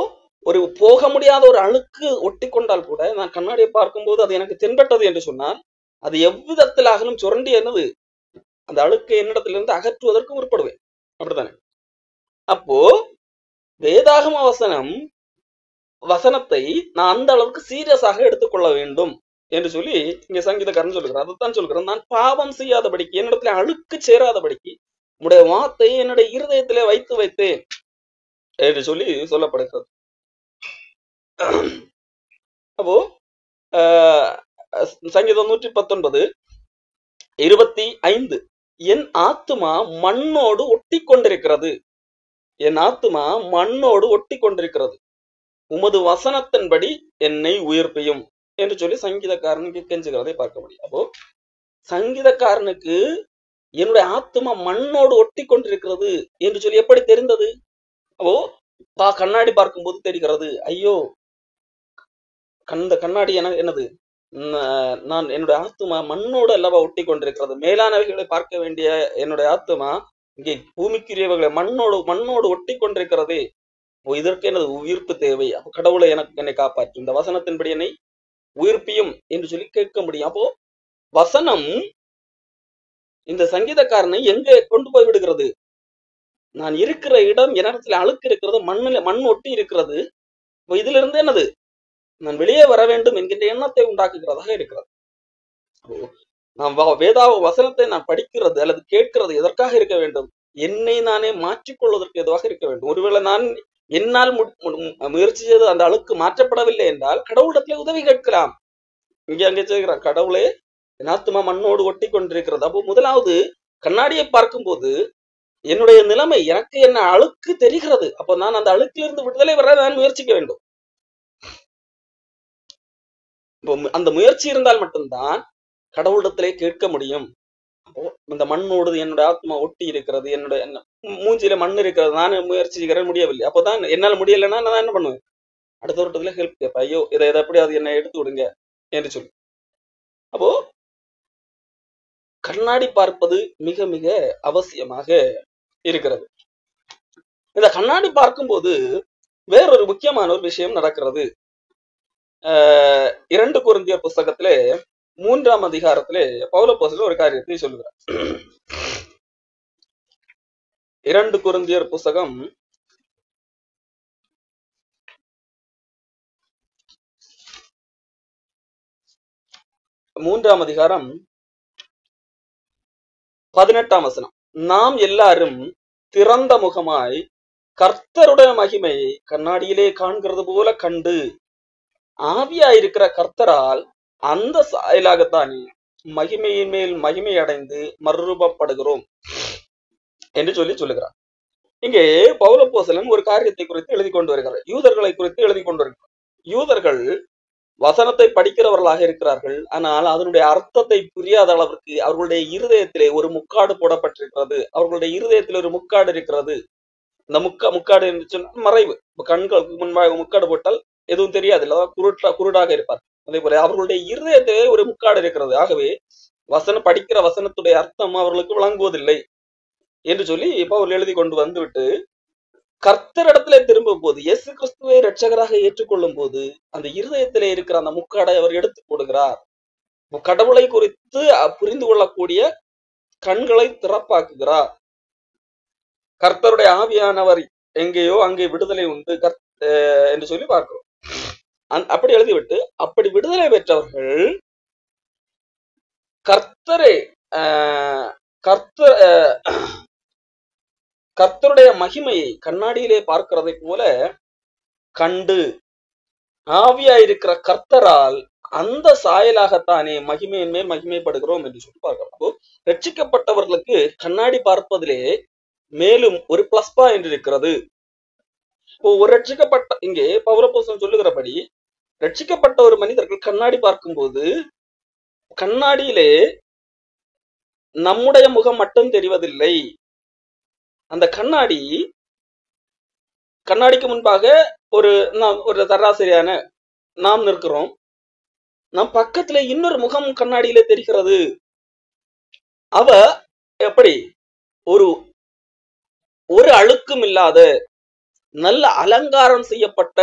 A: ஒரு போக முடியாத ஒரு அழுக்கு ஒட்டி கொண்டால் கூட நான் கண்ணாடியை பார்க்கும்போது அது எனக்கு தென்பட்டது என்று சொன்னால், அது எவ்விதத்திலாகலும் சுரண்டி என்னது அந்த அழுக்கை என்னிடத்திலிருந்து அகற்றுவதற்கு முற்படுவேன். அப்படித்தானே? அப்போ வேதாகம வசனத்தை நான் அந்த அளவுக்கு சீரியஸாக எடுத்துக்கொள்ள வேண்டும் என்று சொல்லி இங்க சங்கீதக்காரன் சொல்லுகிறார். அதைத்தான் சொல்கிறேன், நான் பாவம் செய்யாதபடிக்கு, என்னிடத்துல அழுக்கு சேராதபடிக்கு உடைய வார்த்தையை என்னுடைய இருதயத்திலே வைத்து வைத்தேன் என்று சொல்லி சொல்லப்படுகிறது. அப்போ சங்கீதம் 119:25, என் ஆத்துமா மண்ணோடு ஒட்டி கொண்டிருக்கிறது, என் ஆத்துமா மண்ணோடு ஒட்டி கொண்டிருக்கிறது, உமது வசனத்தின்படி என்னை உயிர்ப்பியும் என்று சொல்லி சங்கீதக்காரனுக்கு கெஞ்சுகிறதை பார்க்க முடியும். அப்போ சங்கீதக்காரனுக்கு என்னுடைய ஆத்துமா மண்ணோடு ஒட்டி கொண்டிருக்கிறது என்று சொல்லி எப்படி தெரிந்தது? அப்போ கண்ணாடி பார்க்கும் போது தெரிகிறது. ஐயோ, கண்ணாடி என்னது? நான் என்னுடைய ஆத்துமா மண்ணோடு அல்லவா ஒட்டி கொண்டிருக்கிறது. மேலானவைகளை பார்க்க வேண்டிய என்னுடைய ஆத்துமா இங்கே பூமிக்குரியவர்களை மண்ணோடு ஒட்டி கொண்டிருக்கிறது. இதற்கு எனது உயிர்ப்பு தேவை. அப்போ கடவுளை என்னை காப்பாற்றும், இந்த வசனத்தின்படி என்னை உயிர்ப்பியும் என்று சொல்லி கேட்க முடியும். அப்போ வசனம் இந்த சங்கீதக்காரனை எங்கே கொண்டு போய் விடுகிறது? நான் இருக்கிற இடம் என்னிடத்துல அழுக்கு இருக்கிறது, மண் ஒட்டி இருக்கிறது. இதுல இருந்து என்னது, நான் வெளியே வர வேண்டும் என்கின்ற எண்ணத்தை உண்டாக்குகிறதாக இருக்கிறது. நான் வசனத்தை நான் படிக்கிறது அல்லது கேட்கிறது எதற்காக இருக்க வேண்டும்? என்னை நானே மாற்றிக்கொள்வதற்கு எதுவாக இருக்க வேண்டும். ஒருவேளை நான் என்னால் முயற்சி செய்து அந்த அழுக்கு மாற்றப்படவில்லை என்றால் கடவுளிடத்திலே உதவி கேட்கலாம். இங்கே அங்கே செய்கிறான், கடவுளே என் ஆத்துமா மண்ணோடு ஒட்டி கொண்டிருக்கிறது. அப்போ முதலாவது கண்ணாடியை பார்க்கும்போது என்னுடைய நிலைமை, எனக்கு என்ன அழுக்கு தெரிகிறது. அப்போ நான் அந்த அழுக்கிலிருந்து விடுதலை வர நான் முயற்சிக்க வேண்டும். அந்த முயற்சி இருந்தால் மட்டும்தான் கடவுளிடத்திலே கேட்க முடியும். அப்போ இந்த மண்ணோடு என்னுடைய ஆத்மா ஒட்டி இருக்கிறது, என்னுடைய மூஞ்சியில மண் இருக்கிறது, நான் முயற்சி செய்கிறேன், முடியவில்லை. அப்போதான் என்னால முடியலைன்னா நான் என்ன பண்ணுவேன்? அடுத்த வருடத்துல ஹெல்ப் கேட்பேன், ஐயோ இதை எப்படி அது என்னை எடுத்து விடுங்க என்று சொல்லி. அப்போ கண்ணாடி பார்ப்பது மிக மிக அவசியமாக இருக்கிறது. இந்த கண்ணாடி பார்க்கும்போது வேறொரு முக்கியமான ஒரு விஷயம் நடக்கிறது. 2 கொரிந்தியர் புஸ்தகத்திலே 3ஆம் அதிகாரத்திலே பவுல் அப்போஸ்தலன் ஒரு காரியத்தை சொல்லுகிறார். 2 கொரிந்தியர் புஸ்தகம் 3ஆம் அதிகாரம் 18ஆம் வசனம். நாம் எல்லாரும் திறந்த முகமாய் கர்த்தருடைய மகிமையை கண்ணாடியிலே காண்கிறது போல கண்டு ஆவியாயிருக்கிற கர்த்தரால் அந்த சாயலாகத்தானே மகிமையின் மேல் மகிமை அடைந்து மறுரூபப்படுகிறோம் என்று சொல்லுகிறார். இங்கே பவுல் அப்போஸ்தலன் ஒரு காரியத்தை குறித்து எழுதி கொண்டு வருகிறார். யூதர்களை குறித்து எழுதி கொண்டு வருகிறார். யூதர்கள் வசனத்தை படிக்கிறவர்களாக இருக்கிறார்கள். ஆனால் அதனுடைய அர்த்தத்தை புரியாத அளவிற்கு அவர்களுடைய இருதயத்திலே ஒரு முக்காடு போடப்பட்டிருக்கிறது. அவர்களுடைய இருதயத்தில் ஒரு முக்காடு இருக்கிறது. இந்த முக்காடு என்று சொன்னால் மறைவு. கண்களுக்கு முன்பாக முக்காடு போட்டால் எதுவும் தெரியாது, இல்ல குருடாக இருப்பார். அதே போல அவர்களுடைய இருதயத்திலே ஒரு முக்காடு இருக்கிறது. ஆகவே படிக்கிற வசனத்துடைய அர்த்தம் அவர்களுக்கு விளங்குவதில்லை என்று சொல்லி இப்ப அவர் எழுதி கொண்டு வந்துவிட்டு கர்த்தரிடத்திலே திரும்பும் போது, இயேசு கிறிஸ்துவை இரட்சகராக ஏற்றுக்கொள்ளும் போது அந்த இருதயத்திலே இருக்கிற அந்த முக்காடை அவர் எடுத்து போடுகிறார். கடவுளை குறித்து புரிந்து கொள்ளக்கூடிய கண்களை திறப்பாக்குகிறார். கர்த்தருடைய ஆவியானவர் எங்கேயோ அங்கே விடுதலை உண்டு என்று சொல்லி பார்க்கிறோம். அப்படி எழுதிவிட்டு, அப்படி விடுதலை பெற்றவர்கள் கர்த்தருடைய மகிமையை கண்ணாடியிலே பார்க்கிறதை போல கண்டு ஆவியாயிருக்கிற கர்த்தரால் அந்த சாயலாகத்தானே மகிமையின் மேல் மகிமைப்படுகிறோம் என்று சொல்லி பார்க்கிறோம். ரட்சிக்கப்பட்டவர்களுக்கு கண்ணாடி பார்ப்பதிலே மேலும் ஒரு பிளஸ் பாயிண்ட் இருக்கிறது. ஒரு ரட்சிக்கப்பட்ட, இங்கே பவுல் அப்போஸ்தலன் சொல்லுகிறபடி ரட்சிக்கப்பட்ட ஒரு மனிதர்கள் கண்ணாடி பார்க்கும்போது கண்ணாடியிலே நம்முடைய முகம் மட்டும் தெரிவதில்லை. அந்த கண்ணாடிக்கு முன்பாக ஒரு தராசரியான நாம் நிற்கிறோம். நம் பக்கத்துல இன்னொரு முகம் கண்ணாடியில தெரிகிறது. அவ எப்படி ஒரு அழுக்கும் இல்லாத நல்ல அலங்காரம் செய்யப்பட்ட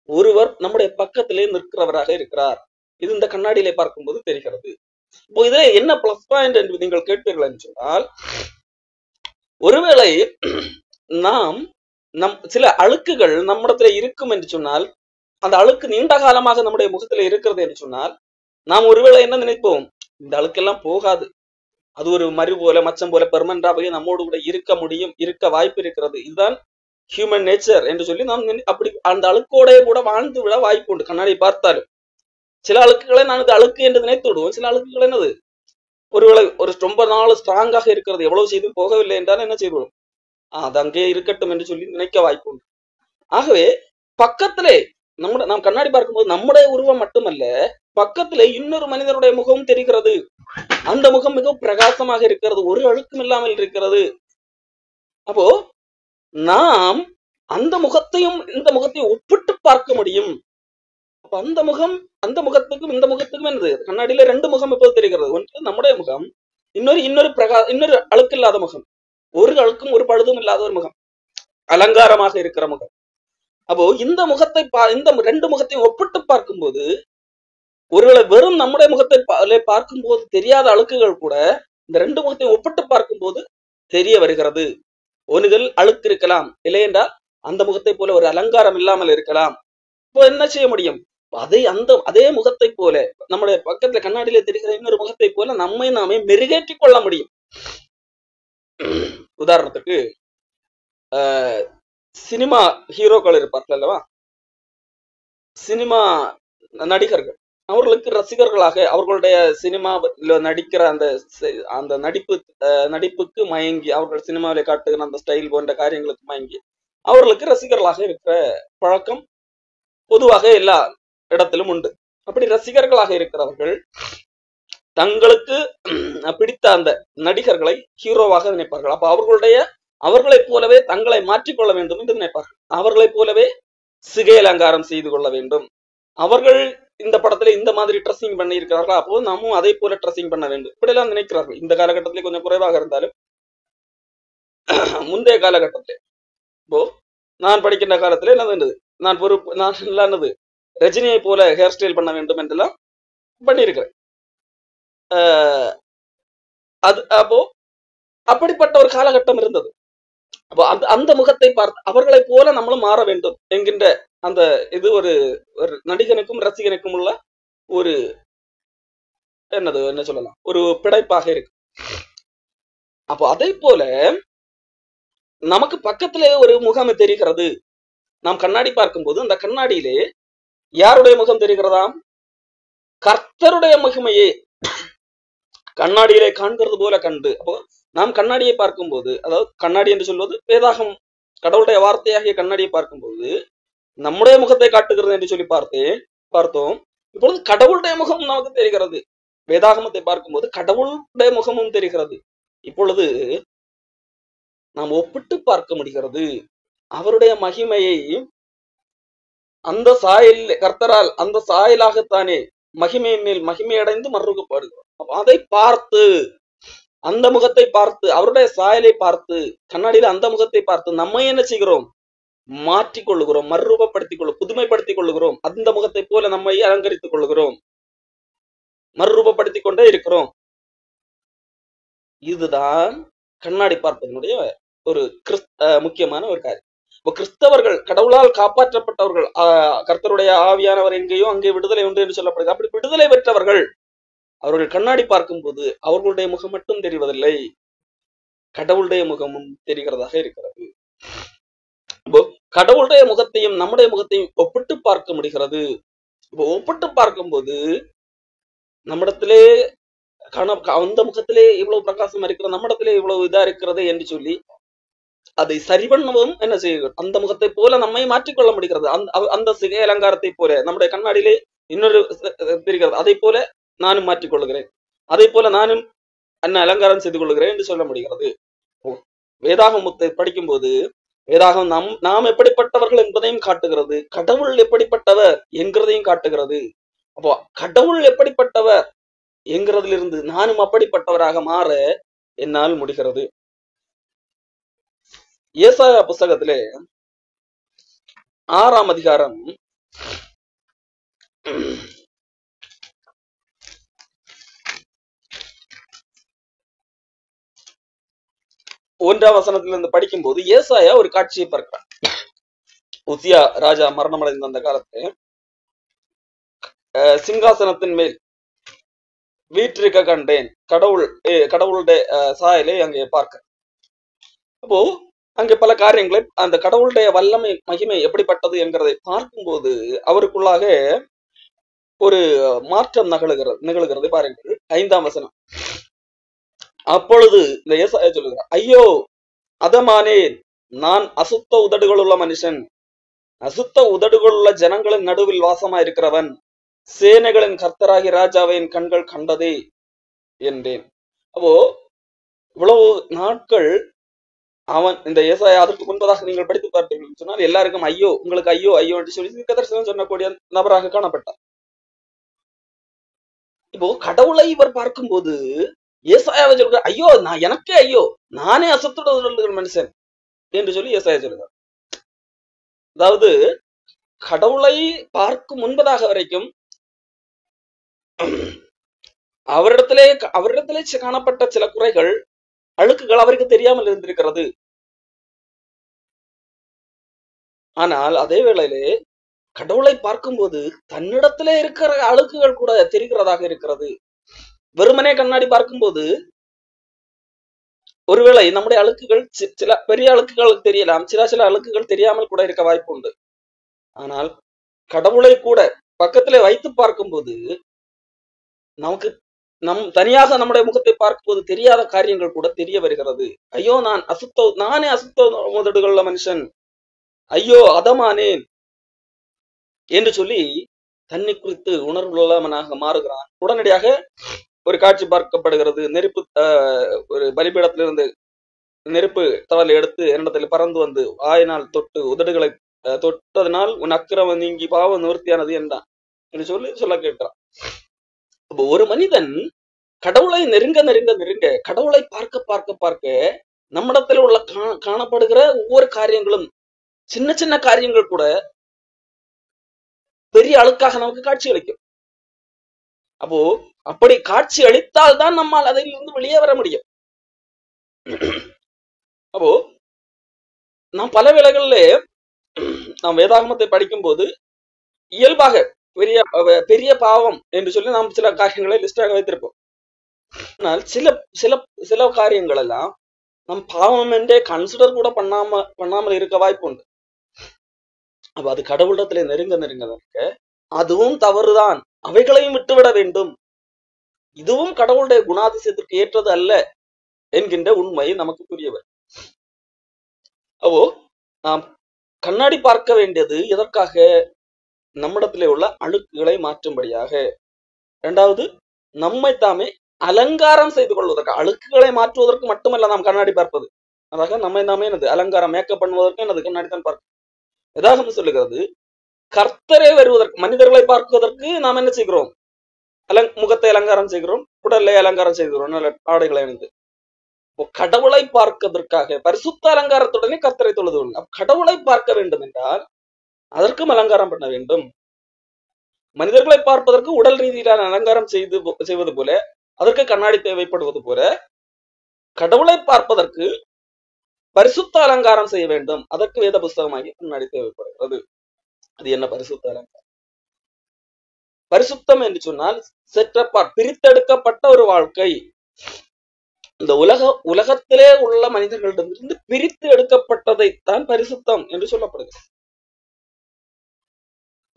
A: ஒருவர் நம்முடைய பக்கத்திலே நிற்கிறவராக இருக்கிறார். இது இந்த கண்ணாடியிலே பார்க்கும்போது தெரிகிறது. இப்போ இதுல என்ன பிளஸ் பாயிண்ட் என்று நீங்கள் கேட்பீர்கள் என்று சொன்னால், ஒருவேளை சில அழுக்குகள் நம்மிடத்துல இருக்கும் என்று சொன்னால், அந்த அழுக்கு நீண்ட காலமாக நம்முடைய முகத்துல இருக்கிறது என்று சொன்னால், நாம் ஒருவேளை என்ன நினைப்போம், இந்த அழுக்கெல்லாம் போகாது, அது ஒரு மறு போல மச்சம் போல பெர்மனண்டாகவே நம்மோடு கூட இருக்க வாய்ப்பு இருக்கிறது, இதுதான் ஹியூமன் நேச்சர் என்று சொல்லி நாம் அப்படி அந்த அழுக்கோட கூட வாழ்ந்து விட வாய்ப்பு உண்டு. கண்ணாடி பார்த்தாலும் சில அழுக்குகளை நான் இது அழுக்கு என்று நினைத்து விடுவோம். சில அழுக்குகள் என்னது, ஒருவேளை ரொம்ப நாள் ஸ்ட்ராங்காக இருக்கிறது, எவ்வளவு செய்து போகவில்லை என்றால் என்ன செய்வோம், அது அங்கே இருக்கட்டும் என்று சொல்லி நினைக்க வாய்ப்பு உண்டு. ஆகவே பக்கத்திலே நாம் கண்ணாடி பார்க்கும்போது நம்முடைய உருவம் மட்டுமல்ல, பக்கத்திலே இன்னொரு மனிதனுடைய முகம் தெரிகிறது. அந்த முகம் மிகவும் பிரகாசமாக இருக்கிறது, ஒரு அழுக்கும் இல்லாமல் இருக்கிறது. அப்போ நாம் அந்த முகத்தையும் இந்த முகத்தையும் ஒப்பிட்டு பார்க்க முடியும். அப்ப அந்த முகத்துக்கும் இந்த முகத்துக்கும் என்னது, கண்ணாடியில 2 முகம் எப்போது தெரிகிறது. ஒன்று நம்முடைய முகம், இன்னொரு அழுக்கு இல்லாத முகம், ஒரு அழுக்கும் ஒரு பழுதும் இல்லாத ஒரு முகம், அலங்காரமாக இருக்கிற முகம். அப்போ இந்த 2 முகத்தையும் ஒப்பிட்டு பார்க்கும்போது, ஒருவேளை வெறும் நம்முடைய முகத்தை பார்க்கும்போது தெரியாத அழுக்குகள் கூட இந்த 2 முகத்தையும் ஒப்பிட்டு பார்க்கும்போது தெரிய வருகிறது. ஒனுதல் அழுக்கு இருக்கலாம், இல்லையென்றால் அந்த முகத்தை போல ஒரு அலங்காரம் இல்லாமல் இருக்கலாம். இப்போ என்ன செய்ய முடியும்? அதே முகத்தை போல நம்முடைய பக்கத்துல கண்ணாடியில தெரிகிற இன்னொரு முகத்தை போல நம்மை நாமே மெருகேற்றிக் கொள்ள முடியும். உதாரணத்துக்கு சினிமா ஹீரோக்கள் இருப்பார்கள் அல்லவா, சினிமா நடிகர்கள், அவர்களுக்கு ரசிகர்களாக அவர்களுடைய சினிமா நடிக்கிற அந்த நடிப்புக்கு மயங்கி, அவர்கள் சினிமாவில காட்டுகிற அந்த ஸ்டைல் போன்ற காரியங்களுக்கு மயங்கி அவர்களுக்கு ரசிகர்களாக இருக்கிற பழக்கம் பொதுவாக எல்லா இடத்திலும் உண்டு. அப்படி ரசிகர்களாக இருக்கிறவர்கள் தங்களுக்கு பிடித்த அந்த நடிகர்களை ஹீரோவாக நினைப்பார்கள். அப்ப அவர்களைப் போலவே தங்களை மாற்றிக்கொள்ள வேண்டும் என்று நினைப்பார்கள். அவர்களைப் போலவே சிகை அலங்காரம் செய்து கொள்ள வேண்டும். அவர்கள் இந்த படத்துல இந்த மாதிரி ட்ரெஸ்ஸிங் பண்ணி இருக்கிறார்கள், அப்போ நாமும் அதே போல ட்ரெஸ்ஸிங் பண்ண வேண்டும், இப்படி எல்லாம் நினைக்கிறார்கள். இந்த காலகட்டத்திலே கொஞ்சம் குறைவாக இருந்தாலும் முந்தைய காலகட்டத்திலே, இப்போ நான் படிக்கின்ற காலத்திலே என்னது, நான் என்னது ரஜினியை போல ஹேர் ஸ்டைல் பண்ண வேண்டும் என்றெல்லாம் பண்ணியிருக்கிறேன். அப்போ அப்படிப்பட்ட ஒரு காலகட்டம் இருந்தது. அப்போ அந்த முகத்தை பார்த்து அவர்களைப் போல நம்மளும் மாற வேண்டும் என்கின்ற அந்த இது ஒரு நடிகனுக்கும் ரசிகனுக்கும் உள்ள ஒரு என்ன சொல்லலாம், ஒரு பிணைப்பாக இருக்கு. அப்போ அதை போல நமக்கு பக்கத்திலே ஒரு முகம் தெரிகிறது. நாம் கண்ணாடி பார்க்கும்போது அந்த கண்ணாடியிலே யாருடைய முகம் தெரிகிறதாம்? கர்த்தருடைய முகமையே கண்ணாடியிலே காண்கிறது போல கண்டு. அப்போ நாம் கண்ணாடியை பார்க்கும்போது, அதாவது கண்ணாடி என்று சொல்வது வேதாகம், கடவுளுடைய வார்த்தையாகிய கண்ணாடியை பார்க்கும்போது நம்முடைய முகத்தை காட்டுகிறது என்று சொல்லி பார்த்தோம். இப்பொழுது கடவுளுடைய முகம் நமக்கு தெரிகிறது. வேதாகமத்தை பார்க்கும்போது கடவுளுடைய முகமும் தெரிகிறது. இப்பொழுது நாம் ஒப்பிட்டு பார்க்க முடிகிறது. அவருடைய மகிமையை அந்த சாயல், கர்த்தரால் அந்த சாயலாகத்தானே மகிமையின் மேல் மகிமை அடைந்து மறுக்கப்படுகிறோம். அதை பார்த்து, அந்த முகத்தை பார்த்து, அவருடைய சாயலை பார்த்து, கண்ணாடியில அந்த முகத்தை பார்த்து நம்மை என்ன செய்கிறோம்? மாற்றிக் கொள்ளுகிறோம், மறுரூபப்படுத்திக் புதுமைப்படுத்திக் கொள்ளுகிறோம். அந்த முகத்தை போல நம்மை அலங்கரித்துக் கொள்ளுகிறோம், மறுரூபப்படுத்திக் கொண்டே இருக்கிறோம். இதுதான் கண்ணாடி பார்ப்பதனுடைய ஒரு முக்கியமான ஒரு காரியம். இப்போ கிறிஸ்தவர்கள், கடவுளால் காப்பாற்றப்பட்டவர்கள், கர்த்தருடைய ஆவியானவர் எங்கேயோ அங்கே விடுதலை உண்டு என்று சொல்லப்படுகிறது. அப்படி விடுதலை பெற்றவர்கள் அவர்கள் கண்ணாடி பார்க்கும்போது அவர்களுடைய முகம் மட்டும் தெரிவதில்லை, கடவுளுடைய முகமும் தெரிகிறதாக இருக்கிறது. கடவுளுடைய முகத்தையும் நம்முடைய முகத்தையும் ஒப்பிட்டு பார்க்க முடிகிறது. இப்போ ஒப்பிட்டு பார்க்கும்போது நம்மிடத்திலே அந்த முகத்திலே இவ்வளவு பிரகாசம் இருக்கிறது, நம்மிடத்திலே இவ்வளவு இதா இருக்கிறது என்று சொல்லி அதை சரி பண்ணவும் என்ன செய்கிறது? அந்த முகத்தை போல நம்மை மாற்றிக்கொள்ள முடிகிறது. அந்த சிகை அலங்காரத்தை போல நம்முடைய கண்ணாடியிலே இன்னொரு தெரிகிறது, அதை போல நானும் மாற்றிக்கொள்ளுகிறேன், அதை போல நானும் என்ன அலங்காரம் செய்து கொள்ளுகிறேன் என்று சொல்ல முடிகிறது. வேதாகமத்தை படிக்கும்போது வேதாகம் நாம் எப்படிப்பட்டவர்கள் என்பதையும் காட்டுகிறது, கடவுள் எப்படிப்பட்டவர் என்கிறதையும் காட்டுகிறது. அப்போ கடவுள் எப்படிப்பட்டவர் என்கிறதிலிருந்து நானும் அப்படிப்பட்டவராக மாற என்னால் முடிகிறது. ஏசாயா புஸ்தகத்திலே 6ஆம் அதிகாரம் 1ஆம் வசனத்திலிருந்து படிக்கும்போது ஏசாயா ஒரு காட்சியை பார்க்கிறார். உசியா ராஜா மரணமடைந்த அந்த காலத்துல சிங்காசனத்தின் மேல் வீற்றிருக்க கண்டேன், கடவுளுடைய சாயலை அங்கே பார்க்க. அப்போ அங்கே பல காரியங்களை, அந்த கடவுளுடைய வல்லமை மகிமை எப்படிப்பட்டது என்கிறதை பார்க்கும்போது அவருக்குள்ளாக ஒரு மாற்றம் நிகழ்கிறது. பாருங்கள் 5ஆம் வசனம். அப்பொழுது இந்த ஏசாயா சொல்லுகிறார், ஐயோ அதமானேன், நான் அசுத்த உதடுகளுள்ள மனுஷன், அசுத்த உதடுகளுள்ள ஜனங்களின் நடுவில் வாசமாயிருக்கிறவன், சேனைகளின் கர்த்தராகி ராஜாவை என் கண்கள் கண்டதே என்றேன். அப்போ இவ்வளவு நாட்கள் அவன் இந்த ஏசாயா அதற்கு முன்பதாக நீங்கள் படித்து பார்த்தீர்கள் சொன்னால் எல்லாருக்கும் ஐயோ, உங்களுக்கு ஐயோ ஐயோ என்று சொல்லி தீர்க்கதரிசனம் சொல்லக்கூடிய நபராக காணப்பட்டார். இப்போ கடவுளை இவர் பார்க்கும்போது ஏசாயாவை சொல்கிறார், ஐயோ நான் எனக்கே ஐயோ, நானே அசுத்த மனுஷன் என்று சொல்லி ஏசாயா சொல்கிறார். அதாவது கடவுளை பார்க்கும் முன்பதாக வரைக்கும் அவரிடத்திலே காணப்பட்ட சில குறைகள், அழுக்குகள் அவருக்கு தெரியாமல் இருந்திருக்கிறது. ஆனால் அதே வேளையிலே கடவுளை பார்க்கும்போது தன்னிடத்திலே இருக்கிற அழுக்குகள் கூட தெரிகிறதாக இருக்கிறது. வெறுமனே கண்ணாடி பார்க்கும்போது ஒருவேளை நம்முடைய அழுக்குகள் சில பெரிய அழுக்குகள் தெரியலாம், சில அழுக்குகள் தெரியாமல் கூட இருக்க வாய்ப்பு உண்டு. ஆனால் கடவுளை கூட பக்கத்திலே வைத்து பார்க்கும்போது நமக்கு தனியாக நம்முடைய முகத்தை பார்க்கும்போது தெரியாத காரியங்கள் கூட தெரிய வருகிறது. ஐயோ, நானே அசுத்த உதடுகளுள்ள மனுஷன், ஐயோ அதமானேன் என்று சொல்லி தன்னை குறித்து உணர்வுள்ளவனாக மாறுகிறான். உடனடியாக ஒரு காட்சி பார்க்கப்படுகிறது. நெருப்பு ஒரு பலிபீடத்திலிருந்து நெருப்பு தவலை எடுத்து என்னிடத்தில் பறந்து வந்து வாயினால் தொட்டு உதடுகளை தொட்டதனால் உன் அக்கிரமம் நீங்கி பாவம் நிவர்த்தியானது என்றான் என்று சொல்லி சொல்ல கேட்கிறான். அப்போ ஒரு மனிதன் கடவுளை நெருங்க நெருங்க நெருங்க, கடவுளை பார்க்க பார்க்க பார்க்க நம்மிடத்தில் உள்ள காணப்படுகிற ஒவ்வொரு காரியங்களும், சின்ன சின்ன காரியங்கள் கூட பெரிய அழுக்காக நமக்கு காட்சி அளிக்கும். அப்போ அப்படி காட்சி அளித்தால் தான் நம்மால் அதிலிருந்து வெளியே வர முடியும். அப்போ நாம் பல வேளைகள்ல நாம் வேதாகமத்தை படிக்கும் போது இயல்பாக பெரிய பெரிய பாவம் என்று சொல்லி நாம் சில காரியங்களை லிஸ்டாக வைத்திருப்போம். ஆனால் சில சில சில காரியங்கள் எல்லாம் நம் பாவம் என்றே கன்சிடர் கூட பண்ணாமல் இருக்க வாய்ப்பு உண்டு. அப்ப அது கடவுளிடத்திலே நெருங்க நெருங்க அதுவும் தவறுதான், அவைகளையும் விட்டுவிட வேண்டும், இதுவும் கடவுளுடைய குணாதிசயத்திற்கு ஏற்றது அல்ல என்கின்ற உண்மை நமக்கு புரியவர். அப்போ நாம் கண்ணாடி பார்க்க வேண்டியது எதற்காக? நம்மிடத்திலே உள்ள அழுக்குகளை மாற்றும்படியாக. இரண்டாவது, நம்மை தாமே அலங்காரம் செய்து கொள்வதற்கு, அழுக்குகளை மாற்றுவதற்கு மட்டுமல்ல நாம் கண்ணாடி பார்ப்பது. அதாக நம்மை நாமே எனது அலங்காரம் மேக்கப் பண்ணுவதற்கு எனது கண்ணாடி தான் பார்க்க. வேதாகமம் சொல்லுகிறது, கர்த்தரே வருவதற்கு, மனிதர்களை பார்ப்பதற்கு நாம் என்ன செய்கிறோம்? முகத்தை அலங்காரம் செய்கிறோம், உடலை அலங்காரம் செய்கிறோம், நல்ல ஆடைகளை அணிந்து. கடவுளை பார்ப்பதற்காக பரிசுத்த அலங்காரத்துடனே கர்த்தரை தொழுது கொள்ளும். கடவுளை பார்க்க வேண்டும் என்றால் அதற்கும் அலங்காரம் பண்ண வேண்டும். மனிதர்களை பார்ப்பதற்கு உடல் ரீதியிலான அலங்காரம் செய்வது போல, அதற்கு கண்ணாடி தேவைப்படுவது போல, கடவுளை பார்ப்பதற்கு பரிசுத்த அலங்காரம் செய்ய வேண்டும். அதற்கு வேத புஸ்தகமாகி கண்ணாடி தேவைப்படுகிறது. அது என்ன பரிசுத்த அலங்காரம்? பரிசுத்தம் என்று சொன்னால் பிரித்தெடுக்கப்பட்ட ஒரு வாழ்க்கை. இந்த உலகத்திலே உள்ள மனிதர்களிடமிருந்து பிரித்து எடுக்கப்பட்டதைத்தான் பரிசுத்தம் என்று சொல்லப்படுகிறது.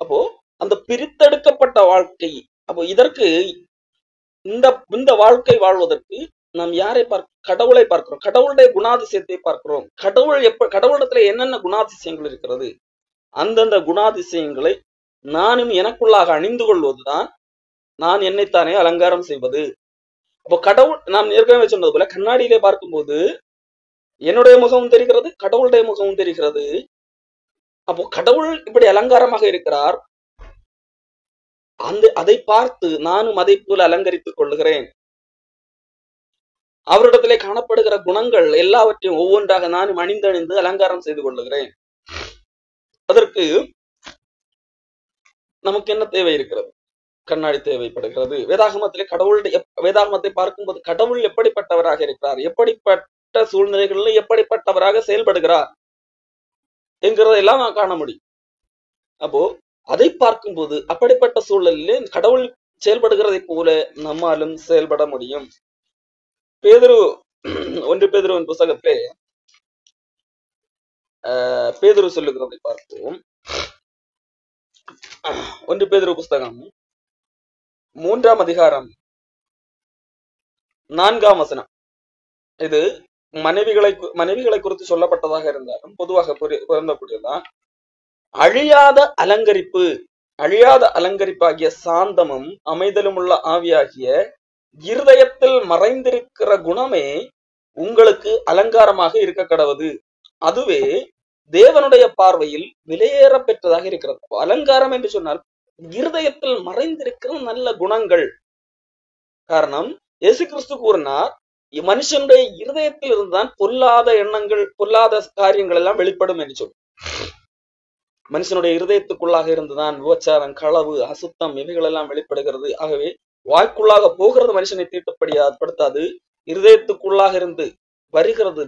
A: அப்போ அந்த பிரித்தெடுக்கப்பட்ட வாழ்க்கை, அப்போ இதற்கு இந்த வாழ்க்கை வாழ்வதற்கு நாம் யாரை கடவுளை பார்க்கிறோம், கடவுளுடைய குணாதிசயத்தை பார்க்கிறோம். கடவுளிடத்துல என்னென்ன குணாதிசயங்கள் இருக்கிறது, அந்தந்த குணாதிசயங்களை நானும் எனக்குள்ளாக அணிந்து கொள்வதுதான் நான் என்னைத்தானே அலங்காரம் செய்வது. அப்போ கடவுள், நாம் ஏற்கனவே சொன்னது போல, கண்ணாடியிலே பார்க்கும்போது என்னுடைய முகமும் தெரிகிறது, கடவுளுடைய முகமும் தெரிகிறது. அப்போ கடவுள் இப்படி அலங்காரமாக இருக்கிறார், அதை பார்த்து நானும் அதை போல அலங்கரித்துக் கொள்ளுகிறேன். அவரிடத்திலே காணப்படுகிற குணங்கள் எல்லாவற்றையும் ஒவ்வொன்றாக நானும் அணிந்தணிந்து அலங்காரம் செய்து கொள்ளுகிறேன். அதற்கு நமக்கு என்ன தேவை இருக்கிறது? கண்ணாடி தேவைப்படுகிறது. வேதாகமத்தை பார்க்கும்போது கடவுள் எப்படிப்பட்டவராக இருக்கிறார், எப்படிப்பட்ட சூழ்நிலைகளில் எப்படிப்பட்டவராக செயல்படுகிறார் என்கிறதெல்லாம் நான் காண முடியும். அப்போ அதை பார்க்கும்போது அப்படிப்பட்ட சூழலிலே கடவுள் செயல்படுகிறதை போல நம்மாலும் செயல்பட முடியும். ஒன்று பேதுருவின் புத்தகத்திலே பேதுரு சொல்லுகிறதை பார்ப்போம். 1 பேதுரு புஸ்தகம் 3ஆம் அதிகாரம் 4ஆம் வசனம். இது மனைவிகளை குறித்து சொல்லப்பட்டதாக இருந்தாலும் பொதுவாக பொருந்தக்கூடியதான். அழியாத அலங்கரிப்பாகிய சாந்தமும் அமைதலும் உள்ள ஆவியாகிய இருதயத்தில் மறைந்திருக்கிற குணமே உங்களுக்கு அலங்காரமாக இருக்க கடவது. அதுவே தேவனுடைய பார்வையில் விலையேற பெற்றதாக இருக்கிறது. அலங்காரம் என்று சொன்னால் இருதயத்தில் மறைந்திருக்கிற நல்ல குணங்கள். காரணம், இயேசு கிறிஸ்து கூறினார், மனுஷனுடைய இருதயத்தில் இருந்துதான் பொல்லாத எண்ணங்கள், பொல்லாத காரியங்கள் எல்லாம் வெளிப்படும் என்று சொல்லி. மனுஷனுடைய இருதயத்துக்குள்ளாக இருந்துதான் விபச்சாரம், களவு, அசுத்தம் இவைகள் எல்லாம் வெளிப்படுகிறது. ஆகவே வாய்க்குள்ளாக போகிறது மனுஷனை தீட்டுப்படுத்தாது, இருதயத்துக்குள்ளாக இருந்து வருகிறது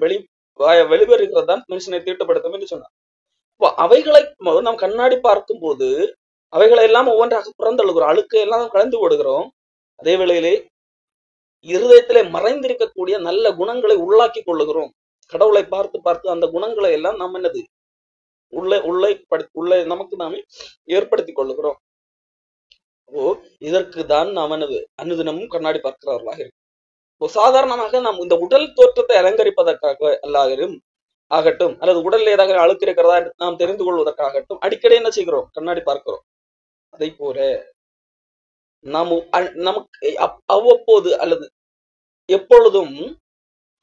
A: வெளிவருகிறது தான் மனுஷனை தீட்டுப்படுத்தும் என்று சொன்னார். அவைகளை நாம் கண்ணாடி பார்க்கும் போது அவைகளை எல்லாம் ஒவ்வொன்றாக புறந்தழுகிறோம், அழுக்கை எல்லாம் கலந்து விடுகிறோம். அதே வேளையிலே இருதயத்திலே மறைந்திருக்கக்கூடிய நல்ல குணங்களை உள்ளாக்கி கொள்ளுகிறோம். கடவுளை பார்த்து பார்த்து அந்த குணங்களை எல்லாம் நாம் என்னது உள்ளே நமக்கு நாமே ஏற்படுத்திக் கொள்ளுகிறோம். இதற்கு தான் நாம் என்னது அனுதினமும் கண்ணாடி பார்க்கிறவர்களாக இருக்கும். சாதாரணமாக நாம் இந்த உடல் தோற்றத்தை அலங்கரிப்பதற்காக ஆகட்டும், அல்லது உடல் ஏதாவது அழுக்கு இருக்கிறதா நாம் தெரிந்து கொள்வதற்காகட்டும் அடிக்கடி என்ன செய்கிறோம்? கண்ணாடி பார்க்கிறோம். அதை போல நமக்கு அவ்வப்போது அல்லது எப்பொழுதும்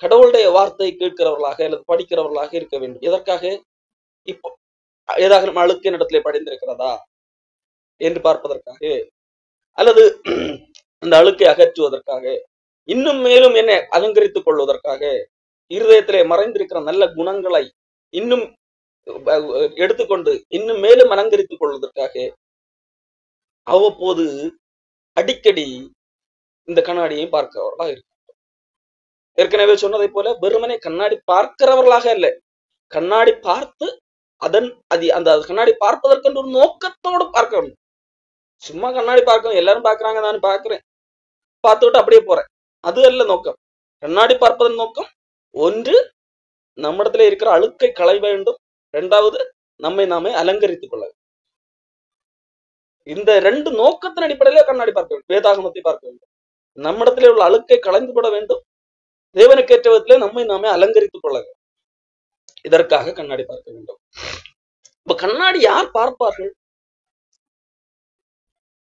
A: கடவுளுடைய வார்த்தை கேட்கிறவர்களாக அல்லது படிக்கிறவர்களாக இருக்க வேண்டும். எதற்காக? இப்போ ஏதாவது அழுக்கு இடத்திலே படிந்திருக்கிறதா என்று பார்ப்பதற்காக, அல்லது அந்த அழுக்கை அகற்றுவதற்காக, இன்னும் மேலும் என்னை அலங்கரித்துக் கொள்வதற்காக, இருதயத்திலே மறைந்திருக்கிற நல்ல குணங்களை இன்னும் எடுத்துக்கொண்டு இன்னும் மேலும் அலங்கரித்துக் கொள்வதற்காக அவ்வப்போது அடிக்கடி இந்த கண்ணாடியை பார்க்கிறவர்களாக இருக்கும். ஏற்கனவே சொன்னதை போல வெறுமனே கண்ணாடி பார்க்கிறவர்களாக இல்லை, கண்ணாடி பார்த்து அந்த கண்ணாடி பார்ப்பதற்கு ஒரு நோக்கத்தோடு பார்க்க வேண்டும். சும்மா கண்ணாடி பார்க்கணும், எல்லாரும் பார்க்கறாங்க நான் பார்க்கிறேன், பார்த்து விட்டு அப்படியே போறேன், அது அல்ல நோக்கம். கண்ணாடி பார்ப்பதன் நோக்கம் ஒன்று நம்மிடத்துல இருக்கிற அழுக்கை களை வேண்டும், இரண்டாவது நம்மை நாமே அலங்கரித்துக் கொள்ள. இந்த ரெண்டு நோக்கத்தின் அடிப்படையில கண்ணாடி பார்க்க வேண்டும், வேதாகமத்தை பார்க்க வேண்டும். நம்மிடத்திலே உள்ள அழுக்கை களைந்துவிட வேண்டும், தேவனுக்கேற்ற விதத்திலே நம்மை நாமே அலங்கரித்துக் கொள்ள. இதற்காக கண்ணாடி பார்க்க வேண்டும். இப்ப கண்ணாடி யார் பார்ப்பார்கள்?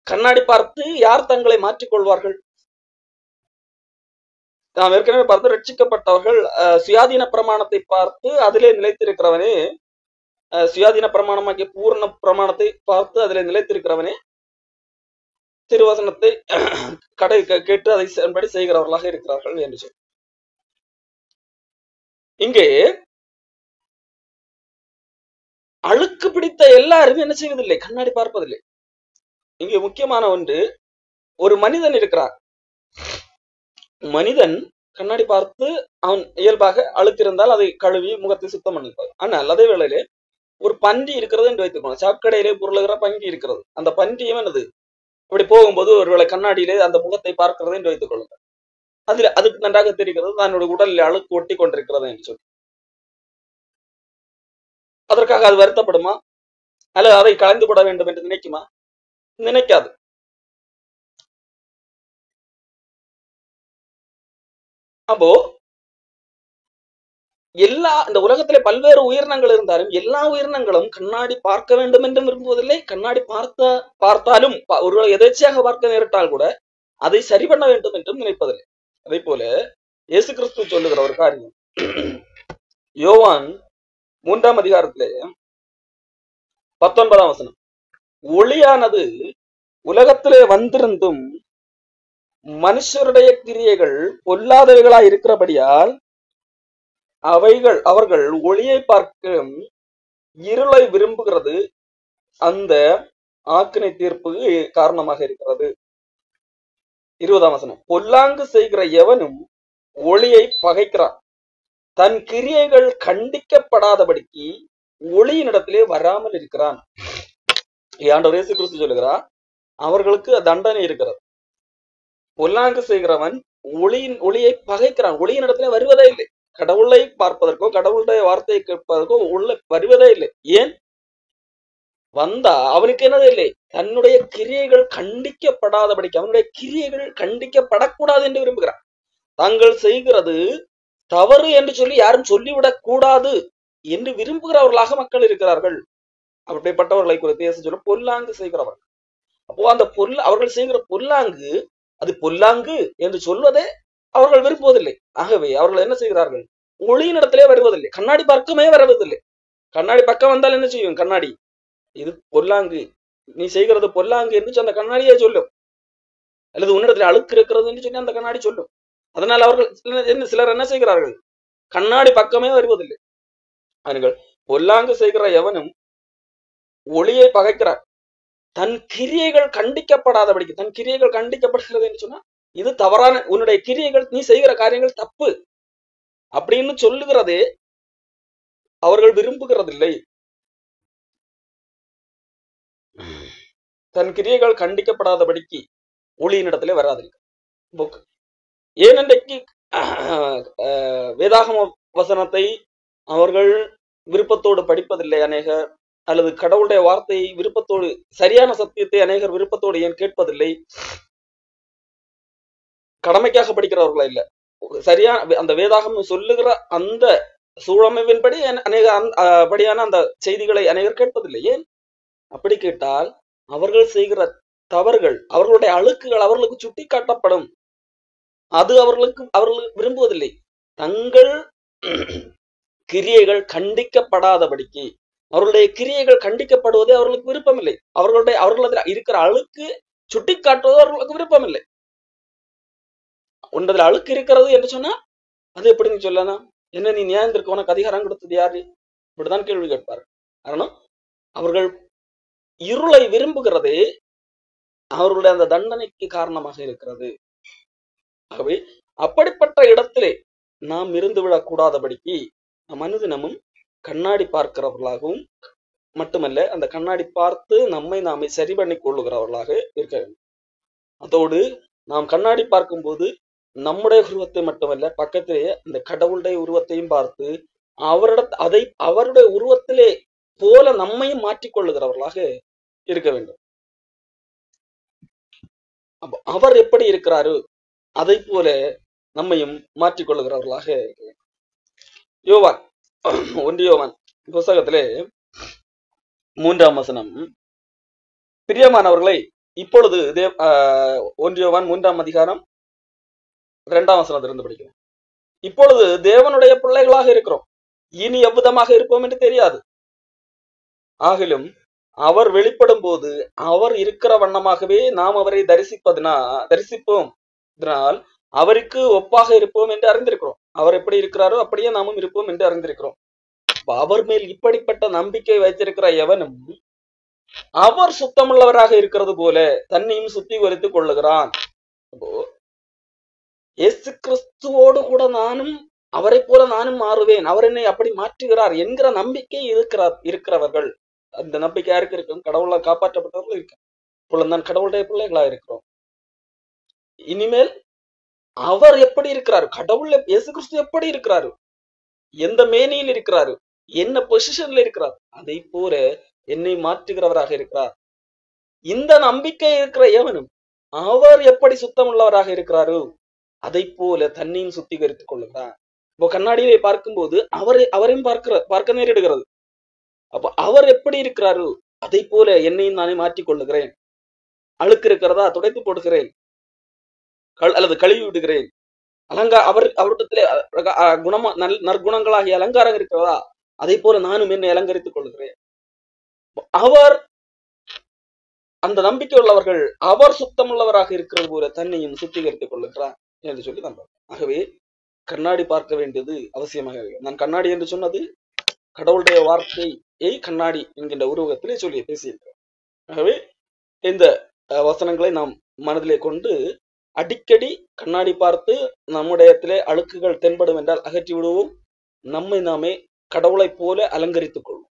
A: கண்ணாடி பார்த்து யார் தங்களை மாற்றிக்கொள்வார்கள்? நாம் ஏற்கனவே பார்த்து ரட்சிக்கப்பட்டவர்கள் சுயாதீன பிரமாணத்தை பார்த்து அதிலே நிலைத்திருக்கிறவனே, சுயாதீன பிரமாணமாகிய பூர்ண பிரமாணத்தை பார்த்து அதிலே நிலைத்திருக்கிறவனே திருவசனத்தை கேட்டு அதை படி செய்கிறவர்களாக இருக்கிறார்கள் என்று சொல்லி. இங்கே அழுக்கு பிடித்த எல்லாருமே என்ன செய்வதில்லை? கண்ணாடி பார்ப்பதில்லை. இங்கே முக்கியமான ஒன்று, ஒரு மனிதன் இருக்கிறார். மனிதன் கண்ணாடி பார்த்து அவன் இயல்பாக அழுத்திருந்தால் அதை கழுவி முகத்தை சுத்தம் பண்ணிப்பார். ஆனால் அதே வேளையிலே ஒரு பன்றி இருக்கிறது என்று வைத்துக்கணும். சாக்கடையிலே பொருளுகிற பன்றி இருக்கிறது. அந்த பன்றியும் என்னது அப்படி போகும்போது ஒருவேளை கண்ணாடியிலே அந்த முகத்தை பார்க்கிறது என்று வைத்துக் கொள்ளுங்கள். அதுக்கு நன்றாக தெரிகிறது தன்னுடைய உடலில் அழுக்கு ஒட்டி கொண்டிருக்கிறது என்று சொல்லி. அதற்காக அது வருத்தப்படுமா? அல்லது அதை கலந்துபட வேண்டும் என்று நினைக்குமா? நினைக்காது. அப்போ இந்த உலகத்திலே பல்வேறு உயிரினங்கள் இருந்தாலும் எல்லா உயிரினங்களும் கண்ணாடி பார்க்க வேண்டும் என்று விரும்புவதில்லை. கண்ணாடி பார்த்தாலும் ஒரு எதேச்சையாக பார்க்க நேரிட்டால் கூட அதை சரி பண்ண வேண்டும் என்றும் நினைப்பதில்லை. அதே போல இயேசு கிறிஸ்து சொல்லுகிற ஒரு காரியம், யோவான் 3ஆம் அதிகாரத்திலே 19ஆம் வசனம், ஒளியானது உலகத்திலே வந்திருந்தும் மனுஷருடைய கிரியைகள் பொல்லாதவைகளாய் இருக்கிறபடியால் அவர்கள் ஒளியை பார்க்க இருளை விரும்புகிறது, அந்த ஆக்கினை தீர்ப்புக்கு காரணமாக இருக்கிறது. 20ஆம் வசனம், பொல்லாங்கு செய்கிற எவனும் ஒளியை பகைக்கிறான், தன் கிரியைகள் கண்டிக்கப்படாதபடிக்கு ஒளியினிடத்திலே வராமல் இருக்கிறான். ஆண்டவர் இயேசு கிறிஸ்து சொல்லுகிறார், அவர்களுக்கு தண்டனை இருக்கிறது. பொல்லாங்கு செய்கிறவன் ஒளியை பகைக்கிறான், ஒளியினிடத்திலே வருவதே இல்லை. கடவுளை பார்ப்பதற்கோ கடவுளுடைய வார்த்தையை கேட்பதற்கோ உள்ள வருவதே இல்லை. ஏன்? வந்தா அவனுக்கு என்னது இல்லை? தன்னுடைய கிரியைகள் கண்டிக்கப்படாதபடிக்கு, அவனுடைய கிரியைகள் கண்டிக்கப்படக்கூடாது என்று விரும்புகிறான். தாங்கள் செய்கிறது தவறு என்று சொல்லி யாரும் சொல்லிவிடக் கூடாது என்று விரும்புகிறவர்களாக மக்கள் இருக்கிறார்கள். அப்படிப்பட்டவர்களை குறித்து இயேசு சொல்ல பொல்லாங்கு செய்கிறவர்கள். அப்போ அந்த அவர்கள் செய்கிற பொல்லாங்கு, அது பொல்லாங்கு என்று சொல்வதே அவர்கள் விரும்புவதில்லை. ஆகவே அவர்கள் என்ன செய்கிறார்கள்? ஒளியினிடத்திலே வருவதில்லை, கண்ணாடி பக்கமே வருவதில்லை. கண்ணாடி பக்கம் வந்தால் என்ன செய்யும்? கண்ணாடி இது பொல்லாங்கு, நீ செய்கிறது பொல்லாங்கு என்று அந்த கண்ணாடியே சொல்லும். அல்லது உன்னிடத்தில் அழுக்கு இருக்கிறது என்று சொல்லி அந்த கண்ணாடி சொல்லும். அதனால் அவர்கள் சிலர் என்ன செய்கிறார்கள்? கண்ணாடி பக்கமே வருவதில்லை. அவர்கள் பொல்லாங்கு செய்கிற எவனும் ஒளியை பகைக்கிறார், தன் கிரியைகள் கண்டிக்கப்படாதபடிக்கு. தன் கிரியைகள் கண்டிக்கப்படுகிறது என்று சொன்னா இது தவறான, உன்னுடைய கிரியைகள், நீ செய்கிற காரியங்கள் தப்பு அப்படின்னு சொல்லுகிறதே அவர்கள் விரும்புகிறதில்லை. தன் கிரியைகள் கண்டிக்கப்படாதபடிக்கு ஒளியினிடத்திலே வராதிருக்க. ஏனென்றைக்கு வேதாகம வசனத்தை அவர்கள் விருப்பத்தோடு படிப்பதில்லை அநேகர், அல்லது கடவுளுடைய வார்த்தையை விருப்பத்தோடு, சரியான சத்தியத்தை அநேகர் விருப்பத்தோடு ஏன் கேட்பதில்லை? கடமைக்காக படிக்கிறவர்களா இல்ல, சரியான அந்த வேதாகமம் சொல்லுகிற அந்த சூழமைவின்படி அநேக படியான அந்த செய்திகளை அநேகர் கேட்பதில்லை. ஏன் அப்படி கேட்டால் அவர்கள் செய்கிற தவறுகள், அவர்களுடைய அழுக்குகள் அவர்களுக்கு சுட்டி காட்டப்படும். அது அவர்கள் விரும்புவதில்லை. தங்கள் கிரியைகள் கண்டிக்கப்படாதபடிக்கு, அவர்களுடைய கிரியைகள் கண்டிக்கப்படுவதே அவர்களுக்கு விருப்பமில்லை. அவர்களதில் இருக்கிற அழுக்கு சுட்டி காட்டுவது அவர்களுக்கு விருப்பமில்லை. ஒன்றதில் அழுக்கு இருக்கிறது என்று சொன்னா அது எப்படி நீ சொல்லலாம்? என்ன நீ நியாயத்திற்கு உனக்கு அதிகாரம் கொடுத்தது யாரு? இப்படிதான் கேள்வி கேட்பார். காரணம் அவர்கள் இருளை விரும்புகிறதே அவர்களுடைய அந்த தண்டனைக்கு காரணமாக இருக்கிறது. ஆகவே அப்படிப்பட்ட இடத்திலே நாம் இருந்து விடக்கூடாதபடிக்கு நம் அனுதினமும் கண்ணாடி பார்க்கிறவர்களாகவும் மட்டுமல்ல, அந்த கண்ணாடி பார்த்து நம்மை நாமே சரி பண்ணி கொள்ளுகிறவர்களாக இருக்க வேண்டும். அதோடு நாம் கண்ணாடி பார்க்கும்போது நம்முடைய உருவத்தை மட்டுமல்ல, பக்கத்திலேயே அந்த கடவுளுடைய உருவத்தையும் பார்த்து அவருடைய உருவத்திலே போல நம்மையும் மாற்றிக்கொள்ளுகிறவர்களாக இருக்க வேண்டும். அவர் எப்படி இருக்கிறாரு அதை போல நம்மையும் மாற்றிக்கொள்ளுகிறவர்களாக இருக்க வேண்டும். யோவான் 1 யோவான் புத்தகத்திலே 3ஆம் வசனம், பிரியமானவர்களை இப்பொழுது 1 யோவான் 3ஆம் அதிகாரம் 2ஆம் வசனத்திலிருந்து படிக்கிறோம். இப்பொழுது தேவனுடைய பிள்ளைகளாக இருக்கிறோம், இனி எவ்விதமாக இருப்போம் என்று தெரியாது. ஆகிலும் அவர் வெளிப்படும் போது அவர் இருக்கிற வண்ணமாகவே நாம் அவரை தரிசிப்போம். இதனால் அவருக்கு ஒப்பாக இருப்போம் என்று அறிந்திருக்கிறோம். அவர் எப்படி இருக்கிறாரோ அப்படியே நாமும் இருப்போம் என்று அறிந்திருக்கிறோம். அவர் மேல் இப்படிப்பட்ட நம்பிக்கை வைத்திருக்கிற எவனும் அவர் சுத்தமுள்ளவராக இருக்கிறது போல தன்னையும் சுத்திகரித்துக் கொள்ளுகிறான். இயேசு கிறிஸ்துவோடு கூட நானும் அவரை போல நானும் மாறுவேன், அவர் என்னை அப்படி மாற்றுகிறார் என்கிற நம்பிக்கை இருக்கிறவர்கள், அந்த நம்பிக்கை யாருக்கு இருக்கும்? கடவுளால் காப்பாற்றப்பட்டவர்கள் இருக்கு. இப்பொழுதுதான் கடவுளுடைய பிள்ளைகளா இருக்கிறோம். இனிமேல் அவர் எப்படி இருக்கிறாரு, கடவுள் இயேசு கிறிஸ்து எப்படி இருக்கிறாரு, எந்த மேனியில் இருக்கிறாரு, என்ன பொசிஷன்ல இருக்கிறார், அதை போல என்னை மாற்றுகிறவராக இருக்கிறார். இந்த நம்பிக்கை இருக்கிற எவனும் அவர் எப்படி சுத்தம் உள்ளவராக இருக்கிறாரோ அதை போல தன்னையும் சுத்திகரித்துக் கொள்ளுகிறார். இப்போ கண்ணாடியை பார்க்கும்போது அவரையும் பார்க்க நேரிடுகிறது. அப்ப அவர் எப்படி இருக்கிறாரோ அதை போல என்னையும் நானே மாற்றிக் கொள்ளுகிறேன். அழுக்கு இருக்கிறதா துடைத்து போடுகிறேன், அல்லது கழுவி விடுகிறேன். அவரிடத்திலே நற்குணங்களாகிய அலங்காரம் இருக்கிறதா அதை போல நானும் என்னை அலங்கரித்துக் கொள்ளுகிறேன். அவர் அந்த நம்பிக்கை உள்ளவர்கள் அவர் சுத்தம் உள்ளவராக இருக்கிறது போல தன்னையும் சுத்திகரித்துக் கொள்ளுகிறார் என்று சொல்லி நம்புறோம். ஆகவே கண்ணாடி பார்க்க வேண்டியது அவசியமாக இருக்கு. நான் கண்ணாடி என்று சொன்னது கடவுளுடைய வார்த்தையை கண்ணாடி என்கின்ற உருவகத்திலே சொல்லி பேசியிருக்கிறேன். ஆகவே இந்த வசனங்களை நாம் மனதிலே கொண்டு அடிக்கடி கண்ணாடி பார்த்து நம்முடைய அழுக்குகள் தென்படும் என்றால் அகற்றி விடுவோம். நம்மை நாமே கடவுளை போல அலங்கரித்துக் கொள்வோம்.